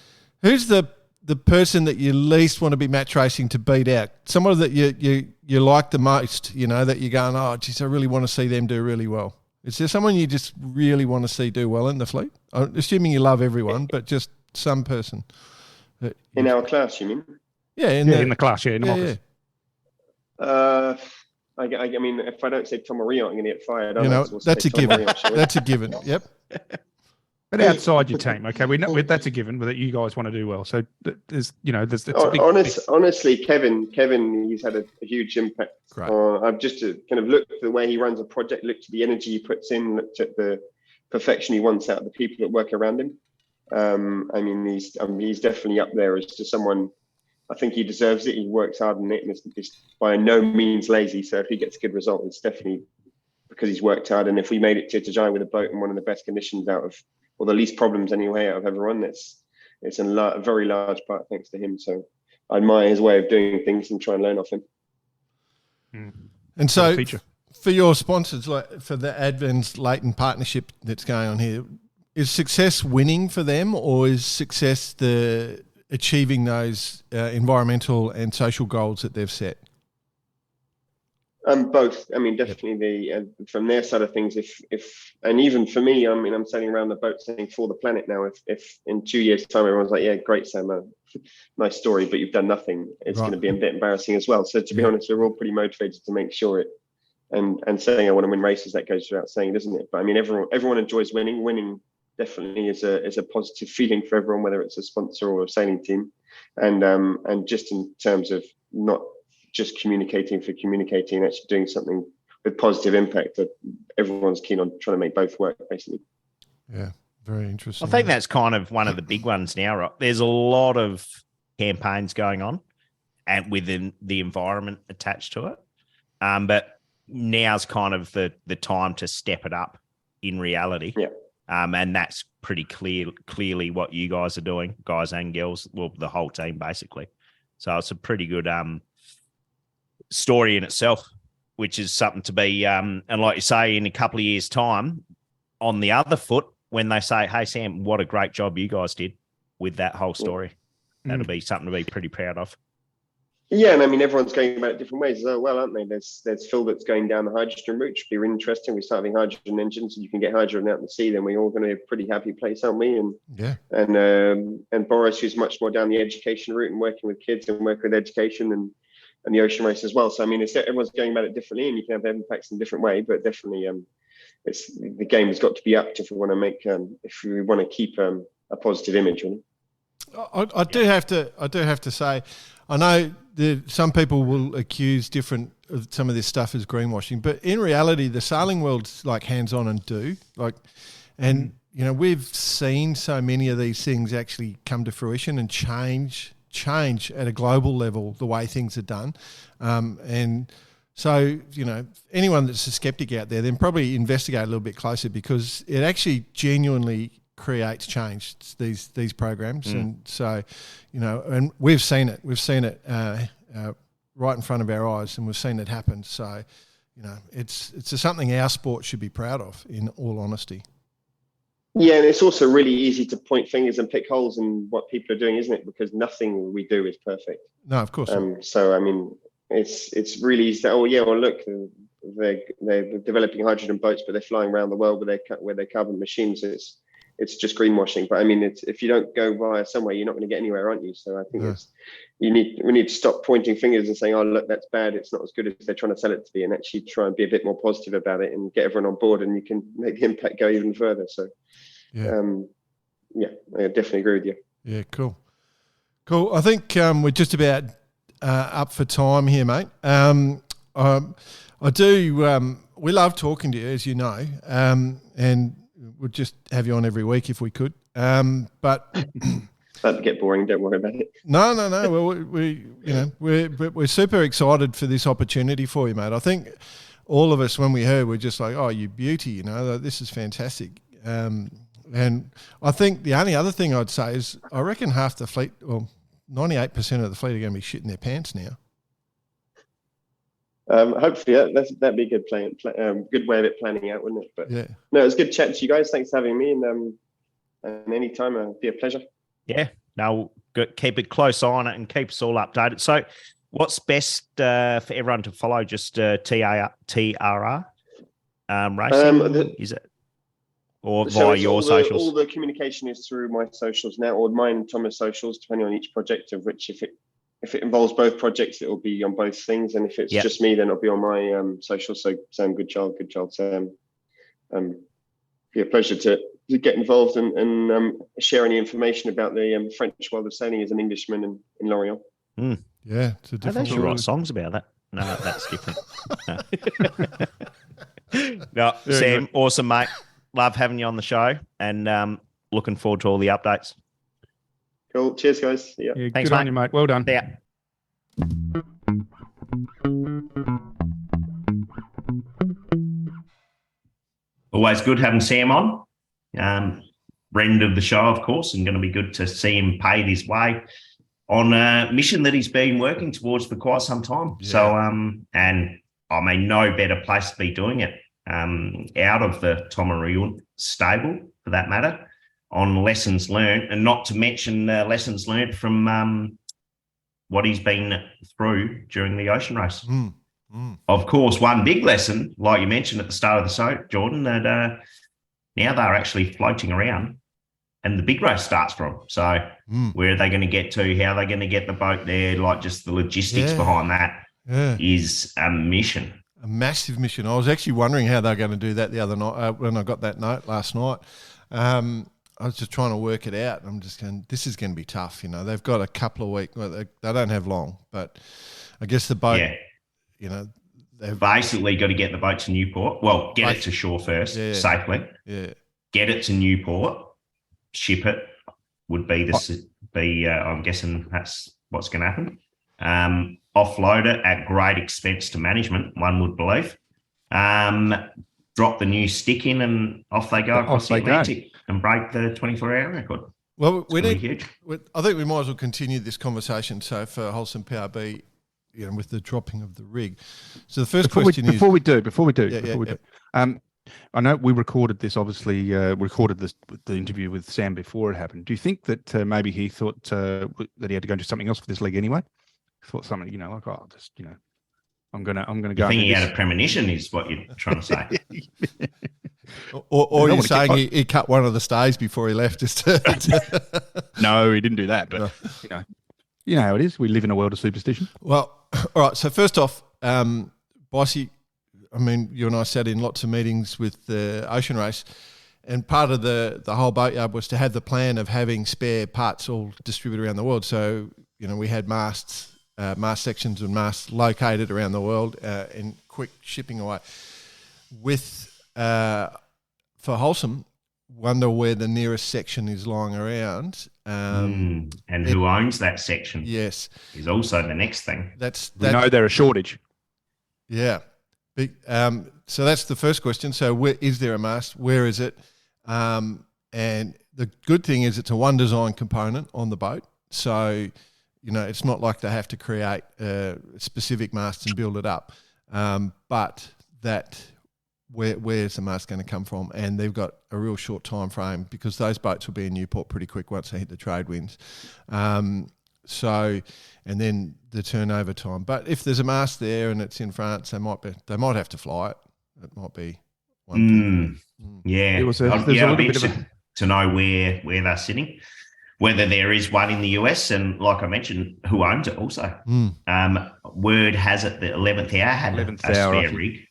who's the the person that you least want to be match racing to beat out? Someone that you like the most, that you're going, oh, geez, I really want to see them do really well. Is there someone you just really want to see do well in the fleet? I'm assuming you love everyone, but just some person. In our class, you mean? Yeah, in the class, in the mockers. Yeah. I mean, if I don't say Tom Maria, I'm going to get fired. That's a given. That's a given. Yep. But outside your team, okay, that's a given. But that you guys want to do well. So there's honestly, Kevin, he's had a huge impact. I've just kind of looked at the way he runs a project, looked at the energy he puts in, looked at the perfection he wants out of the people that work around him. I mean, he's definitely up there as to someone. I think he deserves it. He works hard on it, and it's by no means lazy. So if he gets a good result, it's definitely because he's worked hard. And if we made it to Tajai with a boat in one of the best conditions or the least problems anyway out of everyone, it's a very large part thanks to him. So I admire his way of doing things and try and learn off him. And so for your sponsors, like for the Advents Leighton partnership that's going on here, is success winning for them, or is success the achieving those environmental and social goals that they've set? Both. I mean, definitely from their side of things. And even for me, I mean, I'm sailing around the boat saying for the planet now. If in 2 years' time everyone's like, yeah, great, Sam, nice story, but you've done nothing, it's going to be a bit embarrassing as well. So to be honest, we're all pretty motivated to make sure it. And saying I want to win races, that goes without saying, doesn't it? But I mean, everyone enjoys winning. Winning definitely is a positive feeling for everyone, whether it's a sponsor or a sailing team, and just in terms of not just communicating for communicating, actually doing something with positive impact, that everyone's keen on trying to make both work, basically. Yeah, very interesting. I think that's kind of one of the big ones now, right? There's a lot of campaigns going on and within the environment attached to it. But now's kind of the time to step it up in reality. Yeah. And that's pretty clearly what you guys are doing, guys and girls, well, the whole team basically. So it's a pretty good story in itself, which is something to be, and like you say, in a couple of years' time, on the other foot, when they say, hey, Sam, what a great job you guys did with that whole story, that'll be something to be pretty proud of. Yeah, and I mean, everyone's going about it different ways as well, aren't they? There's Phil that's going down the hydrogen route, which would be really interesting. We're starting hydrogen engines, and you can get hydrogen out in the sea, then we're all going to be a pretty happy place, aren't we? And Boris, who's much more down the education route and working with kids and working with education and the ocean race as well. So I mean, everyone's going about it differently, and you can have impacts in a different way. But definitely, the game has got to be upped if we want to keep a positive image. Really. I do have to say, I know some people will accuse some of this stuff as greenwashing, but in reality, the sailing world's like hands-on and do we've seen so many of these things actually come to fruition and change at a global level the way things are done. And so, anyone that's a skeptic out there, then probably investigate a little bit closer, because it actually genuinely creates change, these programs. And so, and we've seen it right in front of our eyes, and we've seen it happen. So, it's something our sport should be proud of, in all honesty. Yeah, and it's also really easy to point fingers and pick holes in what people are doing, isn't it? Because nothing we do is perfect. No, of course not. So, I mean, it's really easy to, look, they're developing hydrogen boats, but they're flying around the world with their carbon machines. It's just greenwashing. But I mean, if you don't go via somewhere, you're not going to get anywhere, aren't you? So I think we need to stop pointing fingers and saying, oh, look, that's bad, it's not as good as they're trying to sell it to be, and actually try and be a bit more positive about it and get everyone on board, and you can make the impact go even further. So I definitely agree with you. Yeah, cool. I think we're just about up for time here, mate. We love talking to you, as you know, and we'd just have you on every week if we could. But that'd get boring. Don't worry about it. No. Well, we're super excited for this opportunity for you, mate. I think all of us, when we heard, we're just like, oh, you beauty, this is fantastic. And I think the only other thing I'd say is I reckon half the fleet, well, 98% of the fleet are going to be shitting their pants now. Hopefully that'd be a good good way of it planning out, wouldn't it? But no, it was good chatting to you guys. Thanks for having me, and anytime, it'd be a pleasure. Yeah, no, keep a close eye on it and keep us all updated. So, what's best for everyone to follow? Just TRR racing, is it? Or So via your socials? All the communication is through my socials now, or mine and Thomas' socials, depending on each project, of which if it involves both projects, it will be on both things. And if it's just me, then it'll be on my socials. So Sam Goodchild Sam. Pleasure to get involved and share any information about the French world of sailing as an Englishman in L'Orient. Yeah, it's a different. They should write songs about that. No, that's different. No, Sam, awesome, mate. Love having you on the show, and looking forward to all the updates. Cool. Cheers, guys. Yeah. good Thanks, on mate. you, mate. Well done. Yeah. Always good having Sam on. Friend of the show, of course, and going to be good to see him pave his way on a mission that he's been working towards for quite some time. Yeah. So, and I mean, no better place to be doing it out of the Tomarun stable, for that matter, on lessons learned, and not to mention lessons learned from what he's been through during the ocean race. Of course, one big lesson, like you mentioned at the start of the show, Jordan, that now they're actually floating around and the big race starts from. So where are they going to get to? How are they going to get the boat there? Like, just the logistics behind that is a mission. A massive mission. I was actually wondering how they're going to do that the other night when I got that note last night. I was just trying to work it out. I'm just going, this is going to be tough. You know, they've got a couple of weeks. Well, they don't have long, but I guess the boat, you know, they've basically got to get the boat to Newport. Well, get it to shore first safely. Yeah. Get it to Newport, ship it would be I'm guessing that's what's going to happen. Offload it at great expense to management, one would believe. Drop the new stick in and off they go across the Atlantic and break the 24-hour record. Well, I think we might as well continue this conversation. So for Holcim PRB, you know, with the dropping of the rig. So the first question is before we do. I know we recorded this. Obviously, the interview with Sam before it happened. Do you think that maybe he thought that he had to go and do something else for this leg anyway? Thought something, you know, like, oh, just, you know, I'm gonna go. I think he had a premonition, is what you're trying to say. or you're saying he cut one of the stays before he left. No, he didn't do that. But you know how it is. We live in a world of superstition. Well, all right. So first off, Bossy, I mean, you and I sat in lots of meetings with the ocean race, and part of the whole boatyard was to have the plan of having spare parts all distributed around the world. So, you know, we had mast sections and masts located around the world in quick shipping away. For Holcim, wonder where the nearest section is lying around. And who owns that section? Yes. Is also the next thing. We know they're a shortage. Yeah. So that's the first question. So where is there a mast? Where is it? And the good thing is it's a one design component on the boat. So, you know, it's not like they have to create specific masts and build it up. But where's the mast going to come from? And they've got a real short time frame because those boats will be in Newport pretty quick once they hit the trade winds. And then the turnover time. But if there's a mast there and it's in France, they might have to fly it. It might be one thing. Yeah, I'd be interested to know where they're sitting, whether there is one in the US, and like I mentioned, who owns it also. Word has it the 11th hour had a spare rig,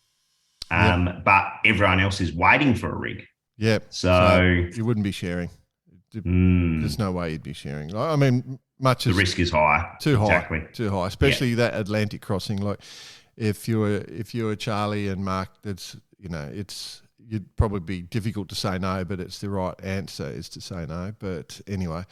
but everyone else is waiting for a rig. Yeah, so you wouldn't be sharing. There's no way you'd be sharing. I mean, the risk is high. Too high, especially that Atlantic crossing. Like if you're Charlie and Mark, that's, you know, you'd probably be difficult to say no, but it's the right answer is to say no. But anyway,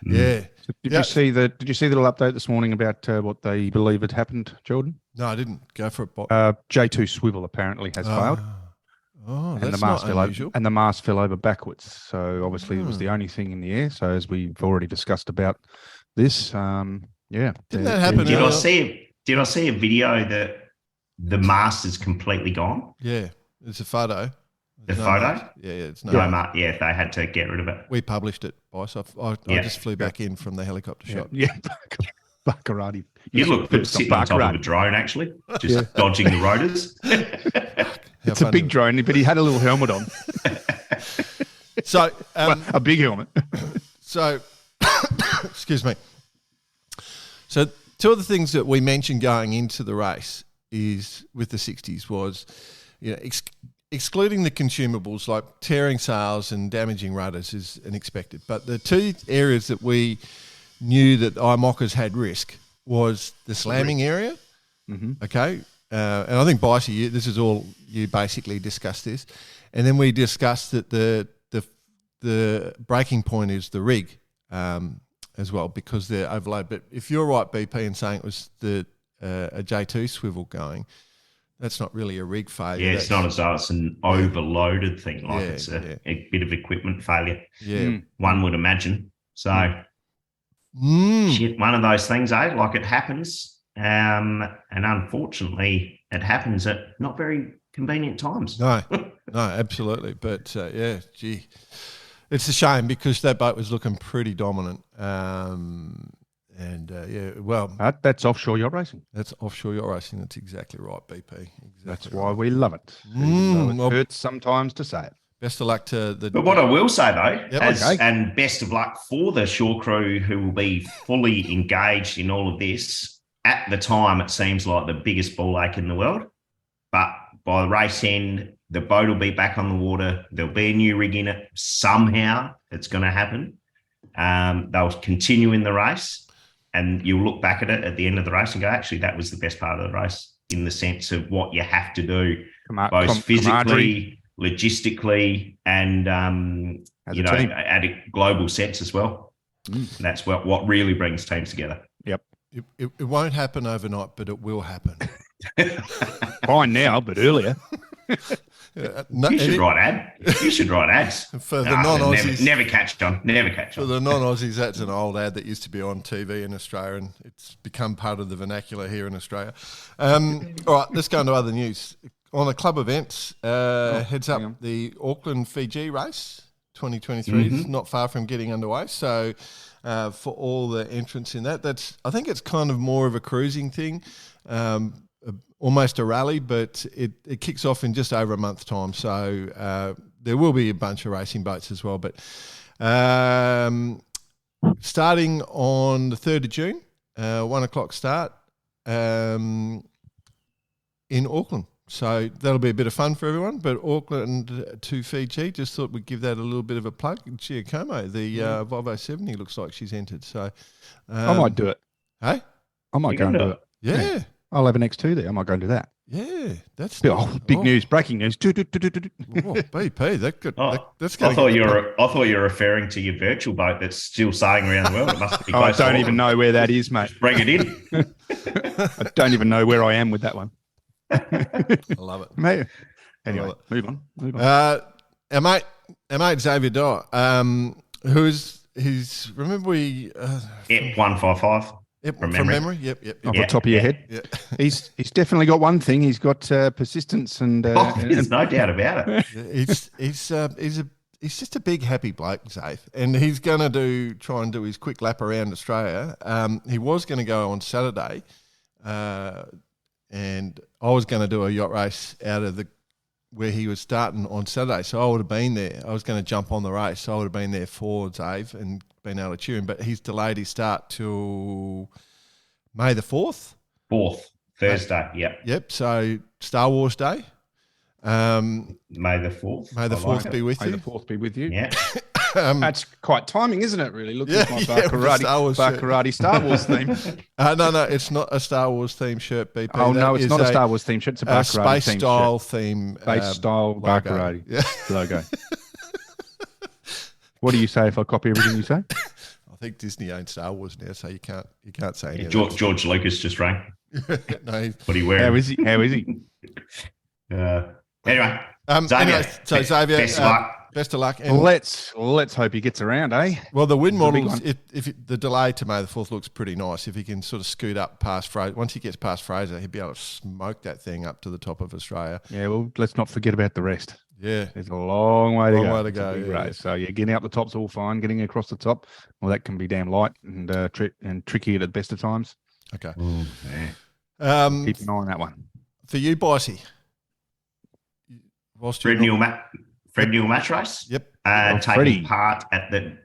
yeah. So did you see the little update this morning about what they believe had happened, Jordan? No, I didn't. Go for it. J2 swivel apparently has failed. Oh, and that's the mast not unusual. and the mast fell over backwards. So obviously it was the only thing in the air. So as we've already discussed about this, Didn't that happen? Did I see a video that the mast is completely gone? Yeah, it's a photo. The photo? Yeah, it's no mark. Yeah, they had to get rid of it. We published it, Boss. I just flew back in from the helicopter shot. Yeah, Baccarati. You look good sitting on top of a drone, actually, just dodging the rotors. It's a big drone, but he had a little helmet on. So a big helmet. So, excuse me. So, two of the things that we mentioned going into the race is with the 60s was, excluding the consumables like tearing sails and damaging rudders is unexpected. But the two areas that we knew that IMOCAs had risk was the slamming area. Mm-hmm. Okay. And I think, Bicey, this is all you basically discussed this. And then we discussed that the breaking point is the rig as well, because they're overloaded. But if you're right, BP, in saying it was a J2 swivel going, that's not really a rig failure. Yeah, it's not as though it's an overloaded thing. Like it's a bit of equipment failure. Yeah. One would imagine. So, shit, one of those things, like it happens. And unfortunately, it happens at not very convenient times. No, absolutely. But, gee, it's a shame because that boat was looking pretty dominant. That's offshore yacht racing. That's offshore yacht racing. That's exactly right, BP. Exactly. That's why we love it. It hurts sometimes to say it. Best of luck to the. But what I will say though, and best of luck for the shore crew who will be fully engaged in all of this. At the time, it seems like the biggest ball ache in the world. But by the race end, the boat will be back on the water. There'll be a new rig in it. Somehow it's going to happen. They'll continue in the race. And you'll look back at it at the end of the race and go, actually, that was the best part of the race in the sense of what you have to do, both physically, logistically, and, at a global sense as well. And that's what really brings teams together. Yep. It won't happen overnight, but it will happen. Fine now, but earlier. You should write ads. For the non-Aussies. Never catch on. For the non-Aussies, that's an old ad that used to be on TV in Australia, and it's become part of the vernacular here in Australia. All right, let's go into other news. On the club events, heads up the Auckland Fiji race 2023 is not far from getting underway. So for all the entrants in that, I think it's kind of more of a cruising thing. Almost a rally, but it kicks off in just over a month's time. So there will be a bunch of racing boats as well. But starting on the 3rd of June, 1 o'clock start in Auckland. So that'll be a bit of fun for everyone. But Auckland to Fiji, just thought we'd give that a little bit of a plug. Giacomo, the Volvo 70, looks like she's entered. So I might do it. Hey? I might go and do it. Yeah. I'll have an X2 there. I might go and do that. Yeah, that's big news, breaking news. BP, that's I thought you were referring to your virtual boat that's still sailing around the world. It must be. I don't even know where that is, mate. Bring it in. I don't even know where I am with that one. I love it, mate. Anyway, move on. Our mate Xavier Dyer, he's remember we 155. Yep, from memory. Yep. Off the top of your head. Yeah. He's definitely got one thing. He's got persistence and. There's no doubt about it. He's just a big happy bloke, Zave, and he's going to try and do his quick lap around Australia. He was going to go on Saturday, and I was going to do a yacht race out of where he was starting on Saturday. So I would have been there. I was going to jump on the race. So I would have been there for Zave and been able to cheer him. But he's delayed his start till May the 4th. 4th, Thursday, Yep, so Star Wars Day. May the 4th. May the 4th be with you. May the 4th be with you. Yeah. That's quite timing, isn't it, really? Looking at my Baccarati Star Wars theme. No, it's not a Star Wars theme shirt, BP. Oh, no, it's not a Star Wars theme shirt. It's a Baccarati space style theme. Space style Baccarati logo. What do you say if I copy everything you say? I think Disney owns Star Wars now, so you can't say anything. George Lucas just rang. No, what are you wearing? How is he? Anyway, Xavier, Xavier, best of luck. Best of luck. And let's hope he gets around, eh? Well, the wind models, if the delay to May the 4th looks pretty nice, if he can sort of scoot up past Fraser, once he gets past Fraser, he'll be able to smoke that thing up to the top of Australia. Yeah, well, let's not forget about the rest. Yeah. There's a long way to Long go. way to It's a go, big yeah. race. So yeah, getting out the top's all fine. Getting across the top, well, that can be damn light and tricky at the best of times. Okay. Keep an eye on that one. For you, Bitey. Fred Newell match race. Yep. Taking part at the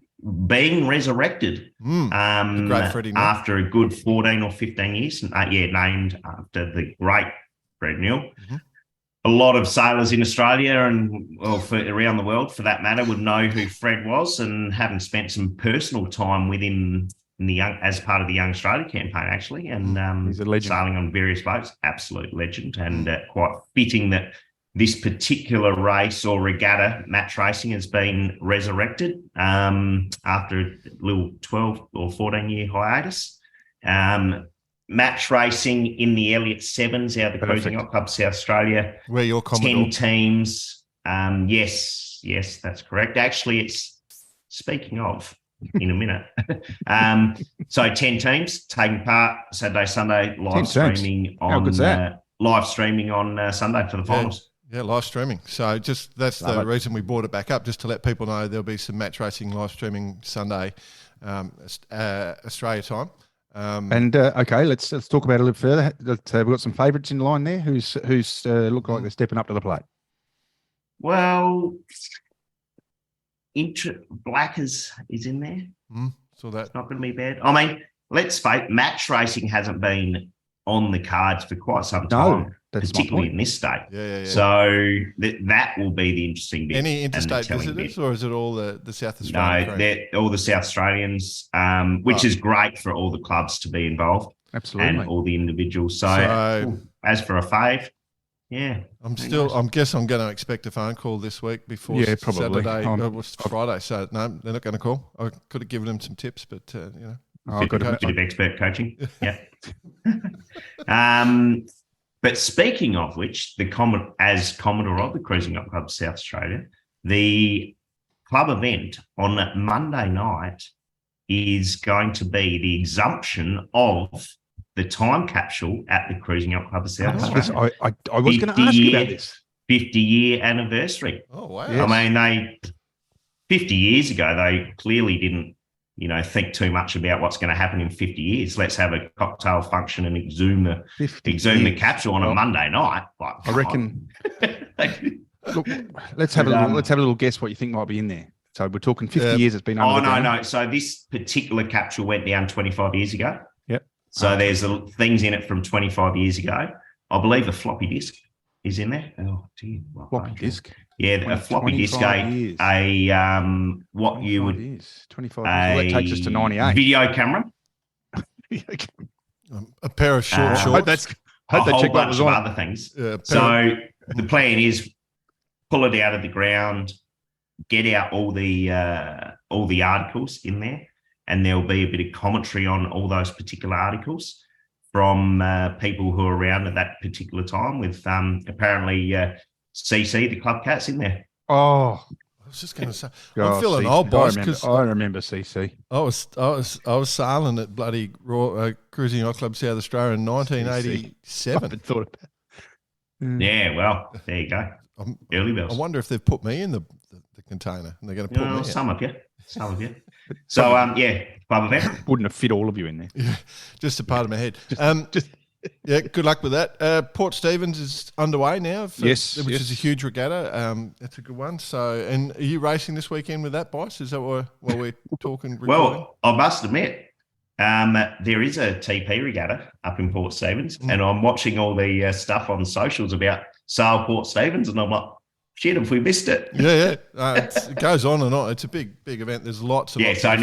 being resurrected the great Freddie Newell. after a good 14 or 15 years. Named after the great Fred Newell. Mm-hmm. A lot of sailors in Australia and around the world, for that matter, would know who Fred was, and having spent some personal time with him as part of the Young Australia campaign, actually, and he's a legend. Sailing on various boats, absolute legend, and quite fitting that this particular race or regatta, match racing, has been resurrected after a little 12 or 14-year hiatus. Match racing in the Elliott Sevens, out of the Cruising Yacht Club South Australia. Where you're Commodore. 10 teams. Yes, that's correct. Actually, it's speaking of in a minute. So 10 teams taking part Saturday, Sunday, live streaming on Sunday for the finals. Yeah, live streaming. So that's the reason we brought it back up, just to let people know there'll be some match racing live streaming Sunday, Australia time. Okay, let's talk about it a little further. We've got some favourites in line there. Who's look like they're stepping up to the plate? Well, Black is in there. So that's not going to be bad. I mean, let's face it, match racing hasn't been on the cards for quite some time, particularly in this state. Yeah. So that will be the interesting bit. Any interstate visitors, or is it all the South Australian? No, they're all the South Australians, which is great for all the clubs to be involved. Absolutely. And all the individuals. So as for a fave, yeah. I'm going to expect a phone call this week before Saturday. Friday. So no, they're not going to call. I could have given them some tips, but I've got a bit of expert coaching. Yeah. But speaking of which, as Commodore of the Cruising Yacht Club South Australia, the club event on Monday night is going to be the exsumption of the time capsule at the Cruising Yacht Club of South Australia. I was going to ask you about this. 50-year anniversary. Oh, wow. Yes. I mean, 50 years ago, they clearly didn't think too much about what's going to happen in 50 years. Let's have a cocktail function and exhume the capsule on a Monday night. I reckon. Look, let's have a little guess what you think might be in there. So we're talking 50 years. It's been under the ground. No. So this particular capsule went down 25 years ago. Yep. So there's things in it from 25 years ago. I believe the floppy disk is in there. Oh dear. Floppy disk. Yeah, a floppy disk. What you would 25 years. Well, that takes us to 98. Video camera. A pair of short shorts. A whole bunch of other things. So the plan is pull it out of the ground, get out all the articles in there, and there'll be a bit of commentary on all those particular articles from people who are around at that particular time. With apparently CC, the club cat's in there. Oh, I was just going to say, I'm feeling old, boss. I remember CC. I was sailing at bloody Cruising Yacht Club South Australia in 1987. I thought about it. Yeah, well, there you go. Early bells. I wonder if they've put me in the container and they're going to put me in. Some of you. So, club event. Wouldn't have fit all of you in there. Yeah, just a part of my head. Yeah, good luck with that. Port Stephens is underway now. Which is a huge regatta. It's a good one. So, and are you racing this weekend with that, Bice? Is that what we're talking? Recording? Well, I must admit, there is a TP regatta up in Port Stephens, and I'm watching all the stuff on socials about Sail Port Stephens, and I'm like, shit, have we missed it? Yeah. It goes on and on. It's a big event. There's lots of so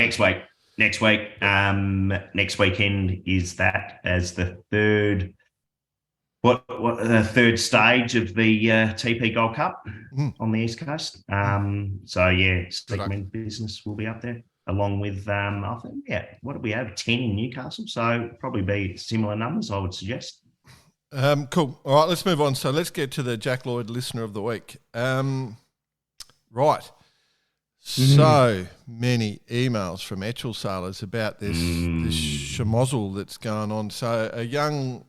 next weekend is that as the third stage of the TP Gold Cup on the East Coast. Segment business will be up there along with I think what do we have, 10 in Newcastle, so probably be similar numbers, I would suggest. Cool. All right, let's move on. So let's get to the Jack Lloyd Listener of the Week. Right. So many emails from Etchell sailors about this schmozzle that's going on. So a young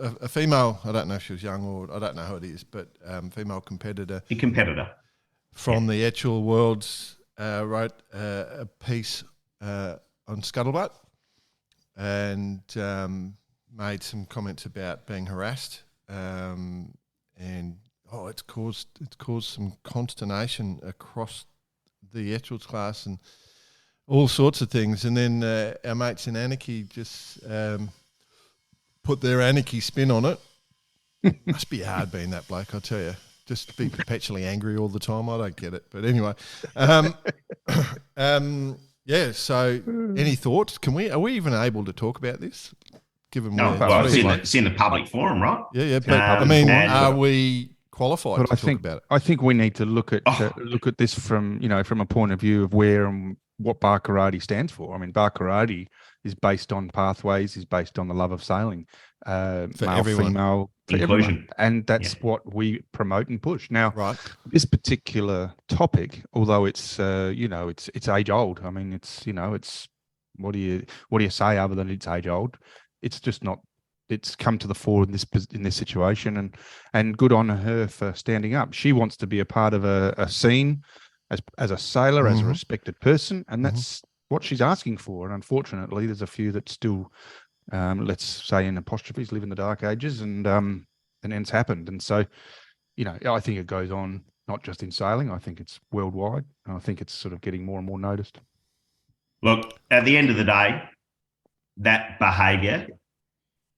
a female. I don't know if she was young or I don't know who it is, but female competitor. The competitor from the actual Worlds wrote a piece on Scuttlebutt and made some comments about being harassed, and it's caused some consternation across the Etchells class and all sorts of things. And then our mates in Anarchy just put their Anarchy spin on it. Must be hard being that bloke, I tell you. Just be perpetually angry all the time. I don't get it. But anyway, yeah. So, any thoughts? Are we even able to talk about this? Given it's in the public forum, right? Yeah. But are we qualified to talk about it? I think we need to look at this from a point of view of where and what Bar Karate stands for. I mean, Bar Karate is based on pathways, is based on the love of sailing, male, female, inclusion, everyone. And that's what we promote and push. Now, this particular topic, although it's it's age old. I mean, it's what do you say other than it's age old? It's just not. It's come to the fore in this situation, and good on her for standing up. She wants to be a part of a scene as a sailor, as a respected person, and that's what she's asking for. And unfortunately, there's a few that still, let's say in apostrophes, live in the dark ages, and it's happened. And so, I think it goes on not just in sailing. I think it's worldwide, and I think it's sort of getting more and more noticed. Look, at the end of the day, that behaviour,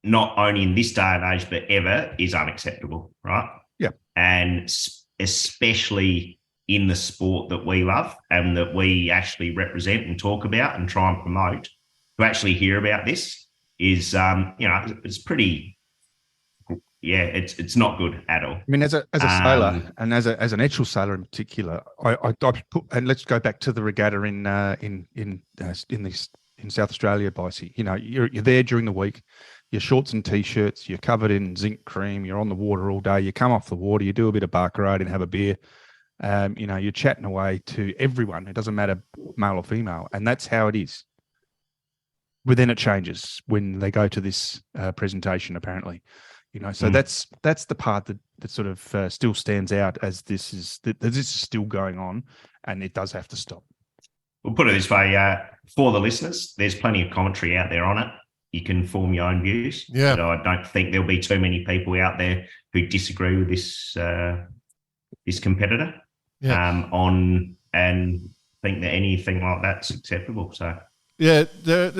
not only in this day and age, but ever, is unacceptable, right? Yeah. And especially in the sport that we love and that we actually represent and talk about and try and promote, to actually hear about this is, it's pretty, it's not good at all. I mean, as a sailor and as an Etchells sailor in particular, I put, and let's go back to the regatta in South Australia, Bicey. You're there during the week. Your shorts and T-shirts, you're covered in zinc cream, you're on the water all day, you come off the water, you do a bit of bar karate and have a beer. You're chatting away to everyone. It doesn't matter male or female. And that's how it is. But then it changes when they go to this presentation, apparently. So that's the part that sort of still stands out as this is still going on, and it does have to stop. We'll put it this way, for the listeners, there's plenty of commentary out there on it. You can form your own views. Yeah. So I don't think there'll be too many people out there who disagree with this competitor and think that anything like that's acceptable. So yeah, there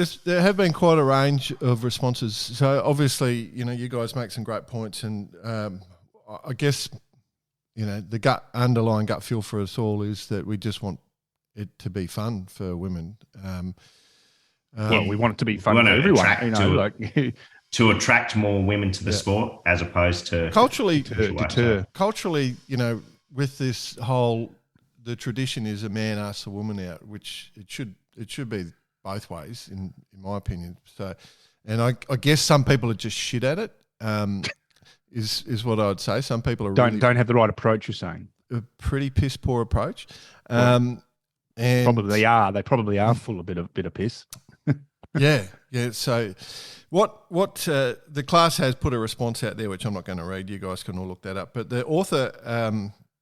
have been quite a range of responses. So obviously, you guys make some great points, and I guess the underlying gut feel for us all is that we just want it to be fun for women. We want it to be fun for everyone. To attract more women to the sport, as opposed to culturally deter. Culturally, with this whole, the tradition is a man asks a woman out, which it should be both ways, in my opinion. So, and I guess some people are just shit at it. Is what I would say. Some people are don't have the right approach. You're saying a pretty piss poor approach. And probably are. They probably are full of bit of piss. Yeah. So, what the class has put a response out there, which I'm not going to read. You guys can all look that up. But the author,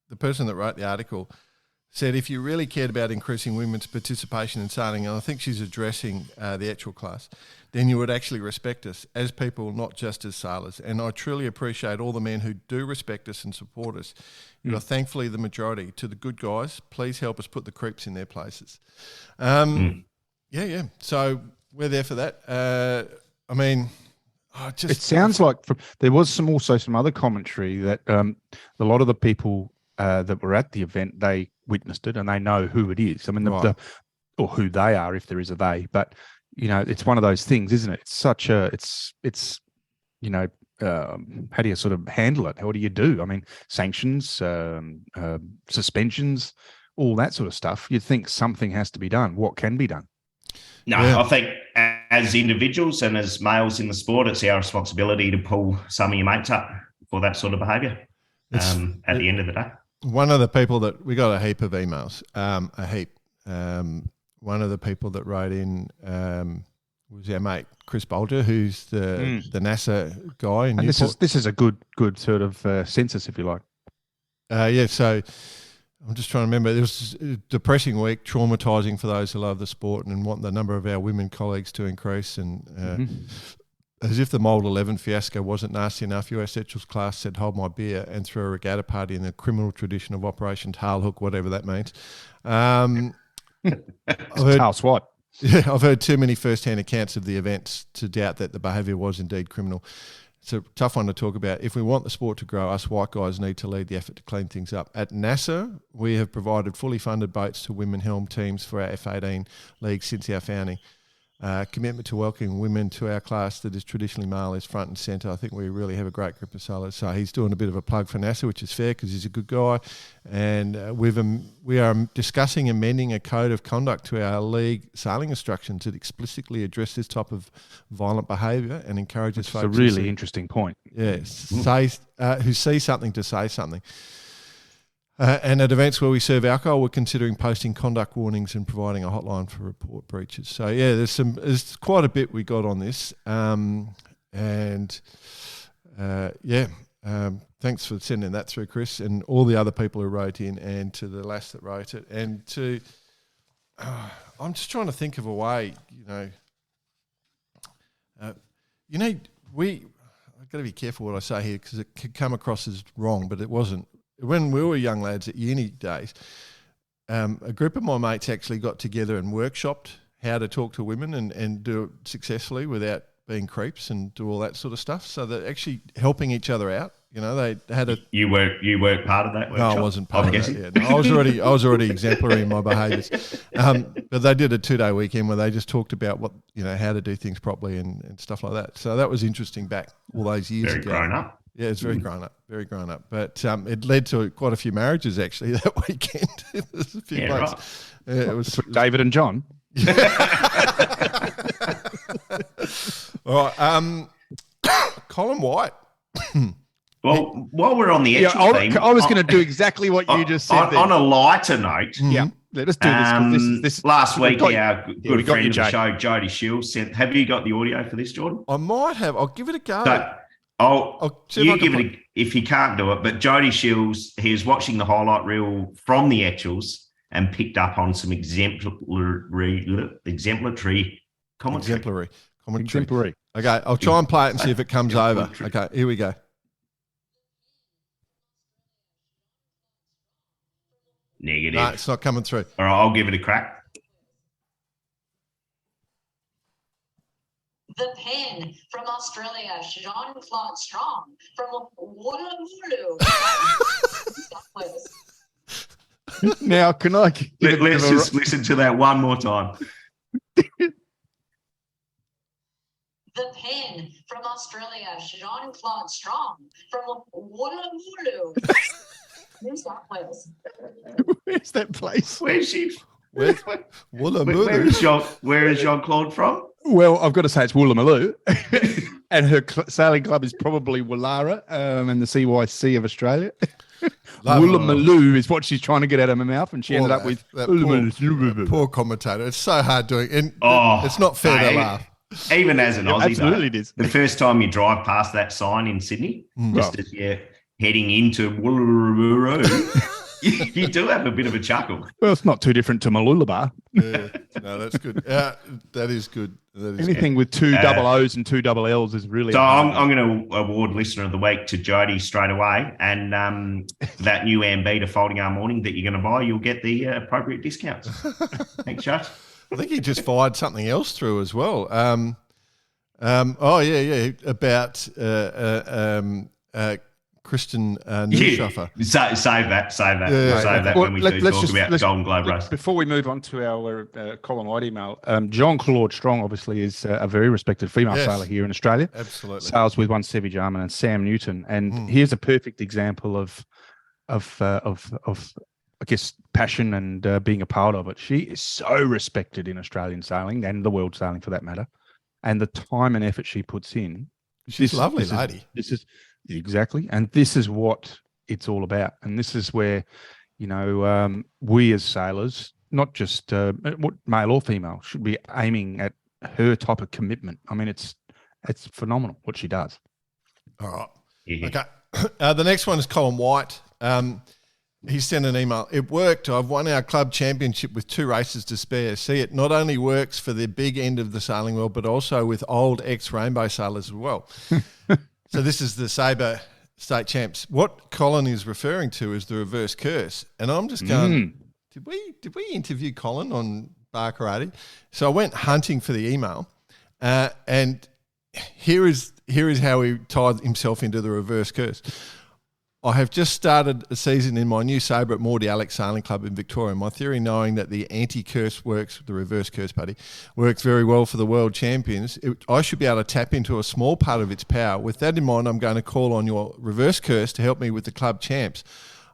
the person that wrote the article, said if you really cared about increasing women's participation in sailing, and I think she's addressing the Etchells class, then you would actually respect us as people, not just as sailors. And I truly appreciate all the men who do respect us and support us. You are thankfully the majority. To the good guys, please help us put the creeps in their places. Yeah. So we're there for that. It sounds like there was some other commentary that a lot of the people that were at the event, they witnessed it and they know who it is. I mean, or who they are, if there is a they. But it's one of those things, isn't it? It's such a how do you sort of handle it? What do you do? I mean, sanctions, suspensions, all that sort of stuff. You'd think something has to be done. What can be done? No, yeah. I think as individuals and as males in the sport, it's our responsibility to pull some of your mates up for that sort of behaviour at the end of the day. One of the people that we got a heap of emails, one of the people that wrote in was our mate Chris Bolger, who's the NASA guy. And this is a good sort of census, if you like. So I'm just trying to remember. It was a depressing week, traumatising for those who love the sport and want the number of our women colleagues to increase. And as if the Mould 11 fiasco wasn't nasty enough, US Etchells class said, "Hold my beer," and threw a regatta party in the criminal tradition of Operation Tail Hook, whatever that means. Tail swipe. Yeah, I've heard too many first-hand accounts of the events to doubt that the behaviour was indeed criminal. It's a tough one to talk about. If we want the sport to grow, us white guys need to lead the effort to clean things up. At NASA, we have provided fully funded boats to women helm teams for our F18 league since our founding. Commitment to welcoming women to our class that is traditionally male is front and centre. I think we really have a great group of sailors. So he's doing a bit of a plug for NASA, which is fair because he's a good guy. And we are discussing amending a code of conduct to our league sailing instructions that explicitly address this type of violent behaviour and encourages folks. It's a really interesting point. Yes, who see something to say something. And at events where we serve alcohol, we're considering posting conduct warnings and providing a hotline for report breaches. So yeah, there's quite a bit we got on this, thanks for sending that through, Chris, and all the other people who wrote in, and to the lass that wrote it, and to I'm just trying to think of a way, I've got to be careful what I say here because it could come across as wrong, but it wasn't. When we were young lads at uni days, a group of my mates actually got together and workshopped how to talk to women and do it successfully without being creeps and do all that sort of stuff. So they're actually helping each other out. They had a. You weren't part of that workshop? No, I wasn't part of that. Yeah. No, I was already exemplary in my behaviours. But they did a 2-day weekend where they just talked about what how to do things properly and stuff like that. So that was interesting back all those years ago. Very grown up. Yeah, it's very grown up. But it led to quite a few marriages actually that weekend. There's a few blokes. Right. Yeah, it was David and John. All right. Colin White. Well, while we're on the Etchells theme, I was going to do exactly what you just said. On a lighter note, yeah, let us do this. This last week, our good friend of the show, Jody Shields, said, "Have you got the audio for this, Jordan?" I might have. I'll give it a go. So, you give it if you can't do it. But Jody Shields, he was watching the highlight reel from the Etchells and picked up on some exemplary commentary. Exemplary. Okay, I'll try and play it and see if it comes over. Okay, here we go. Negative. No, it's not coming through. All right, I'll give it a crack. The pen from Australia, Jean-Claude Strong from Woolloomooloo. Now, can I? Let's just listen to that one more time. The pen from Australia, Jean-Claude Strong from Woolloomooloo. New South Wales. Where's that place? Where's she? Where's Woolloomooloo? Where is Jean-Claude from? Well, I've got to say it's Woolloomooloo, and her sailing club is probably Woollahra, and the CYC of Australia. Woolloomooloo is what she's trying to get out of her mouth, and she ended up with that poor commentator. It's so hard doing, and it's not fair to laugh. Even as an Aussie, absolutely it is. The first time you drive past that sign in Sydney, just as you're heading into Woolloomooloo, you do have a bit of a chuckle. Well, it's not too different to Mooloolaba. Yeah, no, that's good. That is good. Anything with two double O's and two double L's is really. So I'm going to award Listener of the Week to Jody straight away, and that new Ambita folding arm awning that you're going to buy, you'll get the appropriate discounts. Thanks, Josh. I think he just fired something else through as well. About Kristen Neushofer. Save that when we talk about Golden Globe race. Before we move on to our Colin White email, Jean-Claude Strong obviously is a very respected female sailor here in Australia. Absolutely. Sails with One Savage Armin and Sam Newton. And here's a perfect example of I guess, passion and being a part of it. She is so respected in Australian sailing and the world sailing for that matter. And the time and effort she puts in. She's a lovely lady. This is exactly. And this is what it's all about. And this is where, we as sailors, not just male or female, should be aiming at her type of commitment. I mean, it's phenomenal what she does. All right. Yeah. Okay. The next one is Colin White. He sent an email. It worked. I've won our club championship with 2 races to spare. See, it not only works for the big end of the sailing world, but also with old ex-rainbow sailors as well. So this is the Sabre State Champs. What Colin is referring to is the reverse curse. And I'm just going, did we interview Colin on bar karate? So I went hunting for the email, and here is how he tied himself into the reverse curse. I have just started a season in my new Sabre at Mordy Alex Sailing Club in Victoria. My theory, knowing that the anti-curse works, the reverse curse, buddy, works very well for the world champions, I should be able to tap into a small part of its power. With that in mind, I'm going to call on your reverse curse to help me with the club champs.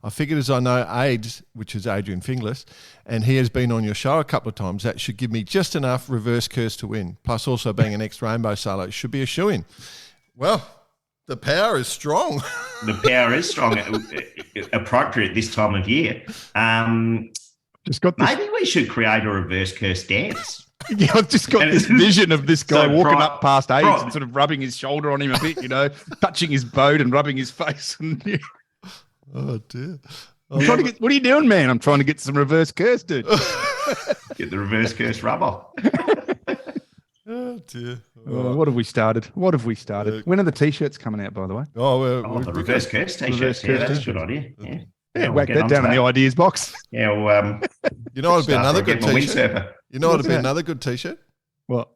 I figured, as I know AIDS, which is Adrian Finglas, and he has been on your show a couple of times, that should give me just enough reverse curse to win. Plus, also being an ex-rainbow sailor, it should be a shoo-in. Well, the power is strong. The power is strong. Appropriate this time of year. Just got this. Maybe we should create a reverse curse dance. Yeah, I've just got this vision of this guy walking up past AIDS right. and sort of rubbing his shoulder on him a bit, touching his boat and rubbing his face. And, Oh, dear. I'm trying to get. What are you doing, man? I'm trying to get some reverse curse, dude. Get the reverse curse rubber. Oh, dear. What have we started? When are the T-shirts coming out, by the way? The reverse curse T-shirts. Yeah, that's a good idea. Yeah, whack that down in the ideas box. Yeah, well, you know what would be another good T-shirt? Windsurfer. You know what would be another good T-shirt? What?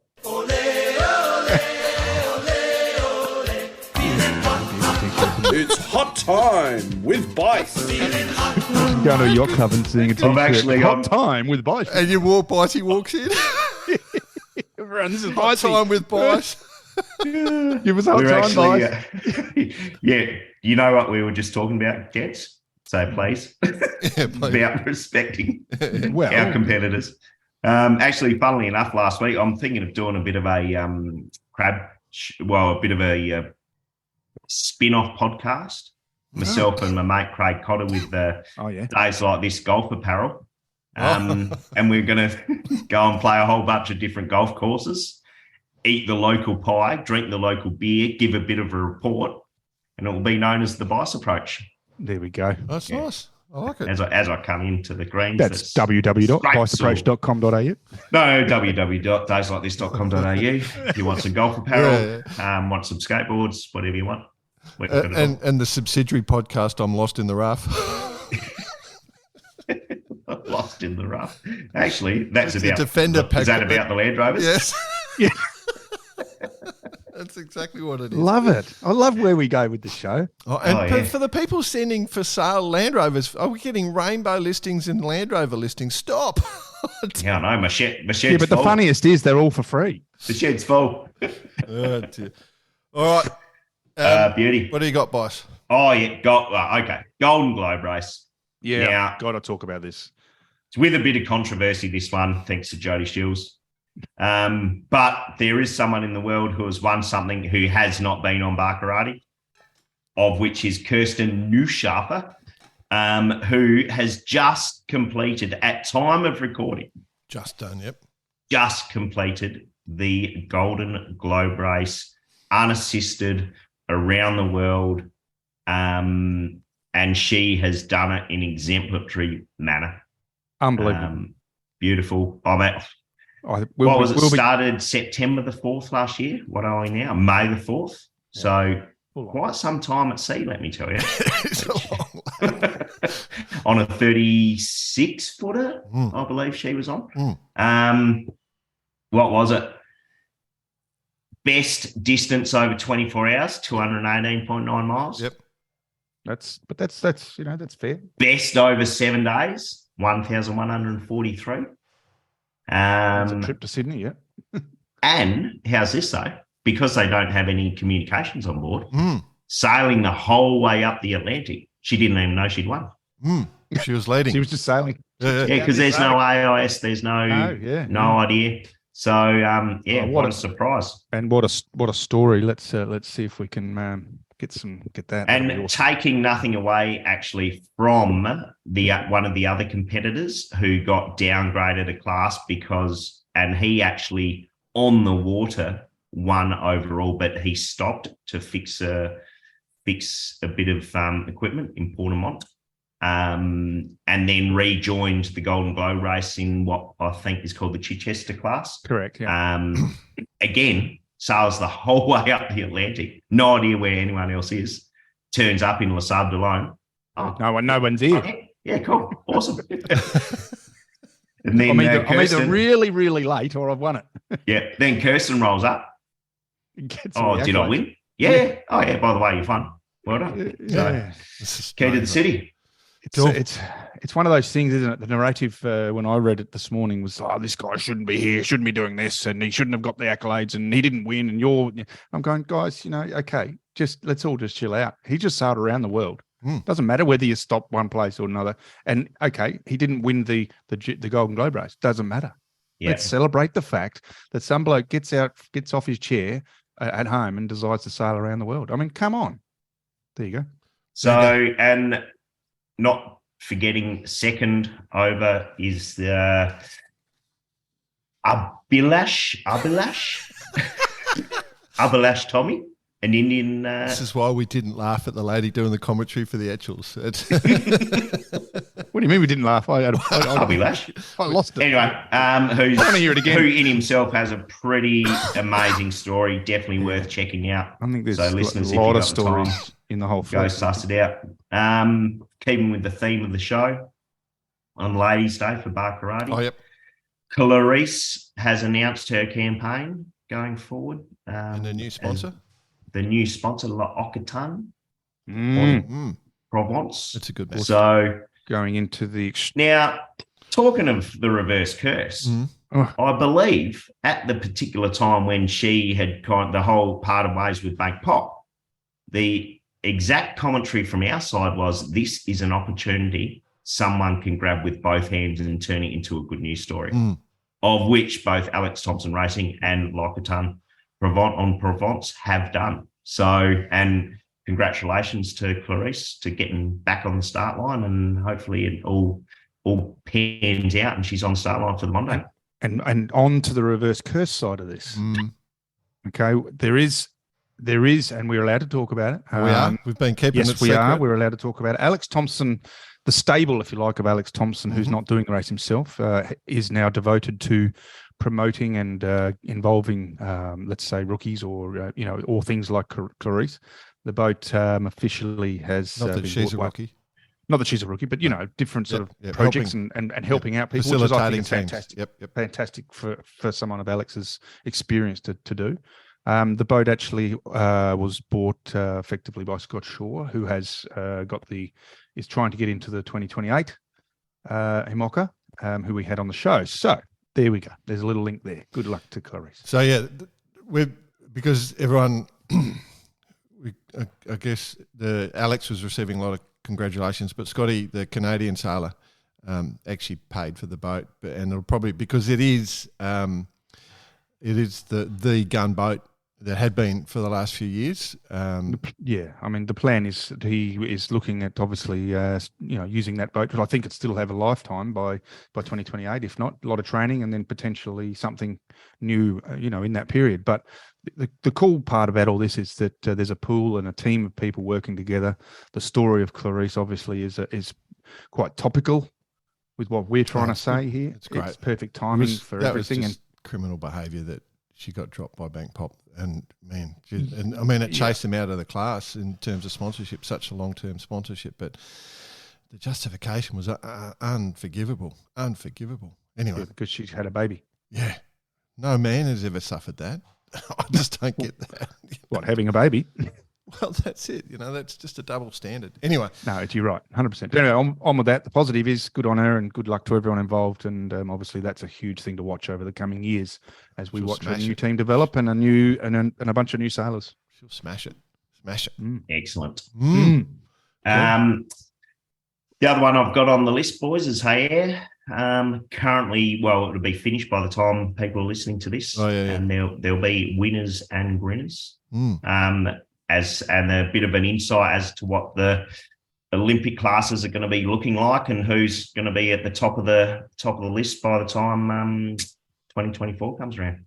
It's hot time with Bice. Going to a yacht club and seeing a T-shirt. Hot time with Bice. And you walk, Bitey walks in. Everyone's hot time with Bice. Give us hot time, Bice. Yeah, you know what we were just talking about, gents? So please, please. About respecting well, our competitors. Actually, funnily enough, last week I'm thinking of doing a bit of a a bit of a spin-off podcast. Myself and my mate Craig Cotter with Days Like This golf apparel. And we're going to go and play a whole bunch of different golf courses, eat the local pie, drink the local beer, give a bit of a report, and it will be known as the Bice Approach. There we go. That's nice. I like it. As I come into the greens. That's www.biceapproach.com.au. No, www.dayslikethis.com.au. If you want some golf apparel, want some skateboards, whatever you want. And the subsidiary podcast, I'm Lost in the Rough. Lost in the Rough. Actually, that's about Defender. Is that about the Land Rovers? Yes. Yeah. That's exactly what it is. Love it. I love where we go with the show. For the people sending for sale Land Rovers, are we getting rainbow listings and Land Rover listings? Stop. Yeah, I know. My shed's but full. The funniest is they're all for free. The shed's full. Oh, dear. All right. Beauty. What do you got, boss? Oh, yeah. Okay. Golden Globe race. Yeah. Now, got to talk about this. It's with a bit of controversy, this one, thanks to Jody Shields. But there is someone in the world who has won something who has not been on bar karate, of which is Kirsten Neuschafer, who has just completed, at time of recording, just completed the Golden Globe race, unassisted, around the world, and she has done it in exemplary manner. Unbelievable. Beautiful. Started September the 4th last year. What are we now? May the 4th. So quite some time at sea, let me tell you. It's a long way. On a 36-footer, I believe she was on. What was it? Best distance over 24 hours, 218.9 miles. Yep. That's fair. Best over 7 days, 1,143. It's a trip to Sydney, yeah. And how's this though? Because they don't have any communications on board, sailing the whole way up the Atlantic, she didn't even know she'd won. She was leading. She was just sailing. Yeah, because there's no AIS, there's no idea. So what a surprise! And what a story. Let's see if we can get that. And awesome. Taking nothing away actually from one of the other competitors who got downgraded a class and he actually on the water, won overall, but he stopped to fix a bit of equipment in Portamont, and then rejoined the Golden Glow race in what I think is called the Chichester class. Correct, yeah. Again, sails the whole way up the Atlantic. No idea where anyone else is. Turns up in La Sable d'Olonne. Oh, no one's here. Okay. Yeah, cool. Awesome. And then I'm either really, really late or I've won it. Yeah. Then Kirsten rolls up. Did I win? Yeah. Oh, yeah. By the way, you've won. Well done. Yeah. Key to the city. It's one of those things, isn't it? The narrative when I read it this morning was, this guy shouldn't be here, shouldn't be doing this, and he shouldn't have got the accolades, and he didn't win. And I'm going, guys, okay, let's all just chill out. He just sailed around the world. Doesn't matter whether you stop one place or another. And okay, he didn't win the Golden Globe race. Doesn't matter. Yeah. Let's celebrate the fact that some bloke gets off his chair at home and decides to sail around the world. I mean, come on. There you go. So, and not forgetting second over is the Abhilash Tommy, an Indian. This is why we didn't laugh at the lady doing the commentary for the Etchells. What do you mean we didn't laugh? I lost it. Anyway, I hear it again. Who in himself has a pretty amazing story, definitely worth checking out. I think there's a lot of stories in the whole film. Go suss it out. Keeping with the theme of the show, on Ladies' Day for Bar Karate. Oh, yep. Clarice has announced her campaign going forward. And a new sponsor? The new sponsor, La Occitan, Provence. That's a good message. So going into the... Now, talking of the reverse curse, I believe at the particular time when she had the whole parted ways with Bank Pop, the exact commentary from our side was, this is an opportunity someone can grab with both hands and turn it into a good news story, of which both Alex Thompson Racing and L'Occitan Provence have done. So, and congratulations to Clarice to getting back on the start line, and hopefully it all pans out and she's on the start line for the Monday. And on to the reverse curse side of this. Okay, there is, and we're allowed to talk about it. We are. We've been keeping it secret. Yes, we are. We're allowed to talk about it. Alex Thompson, the stable, if you like, of Alex Thompson, who's not doing the race himself, is now devoted to promoting and involving, let's say, rookies or or things like Clarice. The boat officially has not that she's a rookie. Not that she's a rookie, but different sort of projects and helping out people, which is, I think, is fantastic. Fantastic for someone of Alex's experience to do. The boat actually was bought effectively by Scott Shaw, who has is trying to get into the 2028 IMOCA, who we had on the show. So there we go. There's a little link there. Good luck to Clarice. So because everyone, I guess Alex was receiving a lot of congratulations, but Scotty, the Canadian sailor, actually paid for the boat, and it'll probably, because it is the gun boat that had been for the last few years. I mean, the plan is that he is looking at obviously, using that boat, but I think it still have a lifetime by 2028. If not, a lot of training and then potentially something new, in that period. But the cool part about all this is that there's a pool and a team of people working together. The story of Clarice obviously is quite topical with what we're trying to say here. It's great. It's perfect timing for everything. Was just criminal behaviour that she got dropped by Bank Pop, and man, it chased him out of the class in terms of sponsorship, such a long-term sponsorship, but the justification was unforgivable. Anyway, because she's had a baby. Yeah, no man has ever suffered that. I just don't get that. What, having a baby? Well, that's it. That's just a double standard. Anyway. No, you're right, 100%. But anyway, on with that. The positive is good on her and good luck to everyone involved. And obviously that's a huge thing to watch over the coming years as we watch a new team develop and a bunch of new sailors. She'll smash it. Excellent. The other one I've got on the list, boys, is Hayer. Currently, it'll be finished by the time people are listening to this. And there'll be winners and grinners. And a bit of an insight as to what the Olympic classes are going to be looking like and who's going to be at the top of the list by the time 2024 comes around.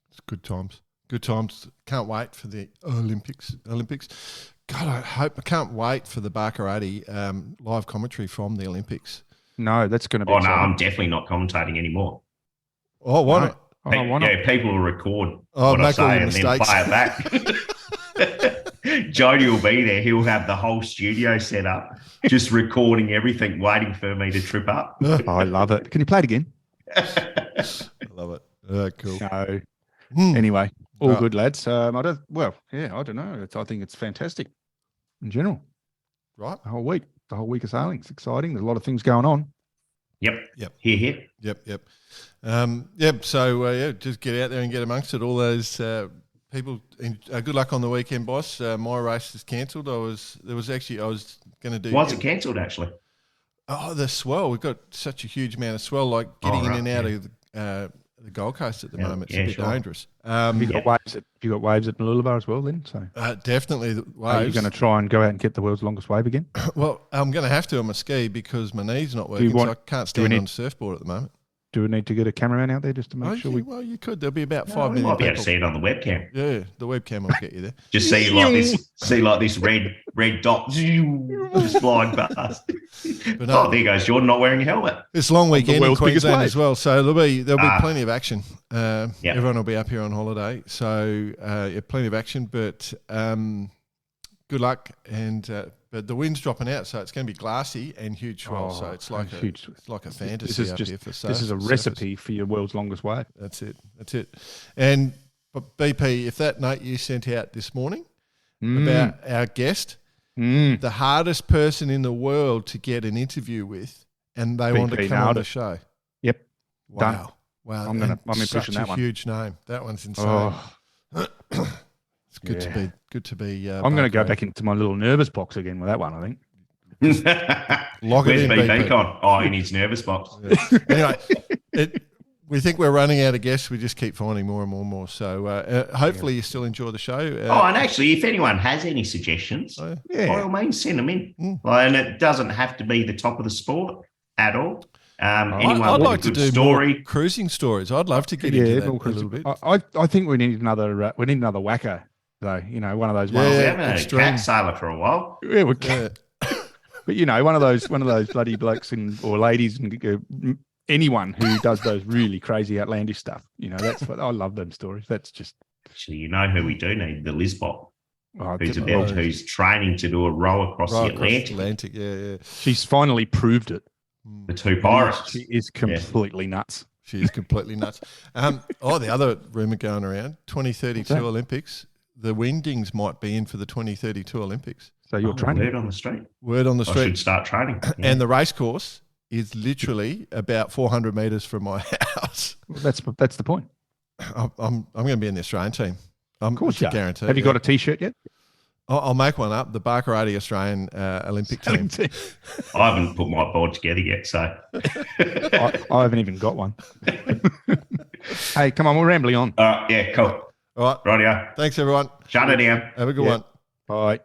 It's good times. Good times. Can't wait for the Olympics. God, I can't wait for the Barkarati live commentary from the Olympics. No, that's going to be. Oh, no, I'm definitely not commentating anymore. Oh, why not? Oh, why not? Yeah, people will record what I say and then play it back. Jody will be there. He'll have the whole studio set up, just recording everything, waiting for me to trip up. Oh, I love it. Can you play it again? I love it. Cool. No. Anyway, all good, lads. I don't know. I think it's fantastic in general. Right. The whole week of sailing. It's exciting. There's a lot of things going on. Yep. Here. Yep. So just get out there and get amongst it. All those people. Good luck on the weekend, boss. My race is cancelled. I was going to do. Why is it cancelled? Actually. Oh, the swell. We've got such a huge amount of swell. Like getting in and out of the Gold Coast at the moment. It's a bit dangerous. Have you got waves at Mooloolaba as well then? So definitely the waves. Are you going to try and go out and get the world's longest wave again? Well, I'm going to have to on my ski because my knee's not working, so I can't stand on the surfboard at the moment. Do we need to get a cameraman out there just to make sure we... Well, you could. There'll be about 5 million. You might be able to see it on the webcam. Yeah, the webcam will get you there. Just see like this red dot just flying past. But there goes Jordan not wearing a helmet. It's a long weekend in Queensland as well, so there'll be plenty of action. Everyone will be up here on holiday, so plenty of action. But good luck, and but the wind's dropping out, so it's going to be glassy and huge swell. So it's like a fantasy here for surf. This is a recipe for your world's longest wave. That's it. And but BP, if that note you sent out this morning about our guest, the hardest person in the world to get an interview with, and they want to come on the show. Yep. Wow. Done. Wow. I'm pushing that one. Huge name. That one's insane. It's good to be. I'm going to go back into my little nervous box again with that one, I think. Lock Where's it in, BP gone? Oh, in his nervous box. Yeah. Anyway, we think we're running out of guests. We just keep finding more and more and more. So hopefully you still enjoy the show. And actually, if anyone has any suggestions, by all means, send them in. And it doesn't have to be the top of the sport at all. Anyone I'd with like a good to do story. more cruising stories. I'd love to get into that a little bit. I think we need another whacker though. One of those ones. We haven't had a cat sailor for a while. Yeah, we can. But one of those bloody blokes or ladies and anyone who does those really crazy outlandish stuff. That's what I love them stories. That's just actually, who we do need? The Lisbot. Who's training to do a row across the Atlantic. Yeah. She's finally proved it. The two pirates. She is completely nuts. She is completely nuts. The other rumour going around, 2032 Olympics, the Windings might be in for the 2032 Olympics. So you're training? Word on the street. I should start training. Yeah. And the race course is literally about 400 metres from my house. Well, that's the point. I'm going to be in the Australian team. Of course you guarantee. Have you got a T-shirt yet? I'll make one up. The Barkarati Australian Olympic team. I haven't put my board together yet, so I haven't even got one. Hey, come on, we're rambling on. Yeah, cool. All right, rightio. Thanks, everyone. Shut it down. Have a good one. Bye.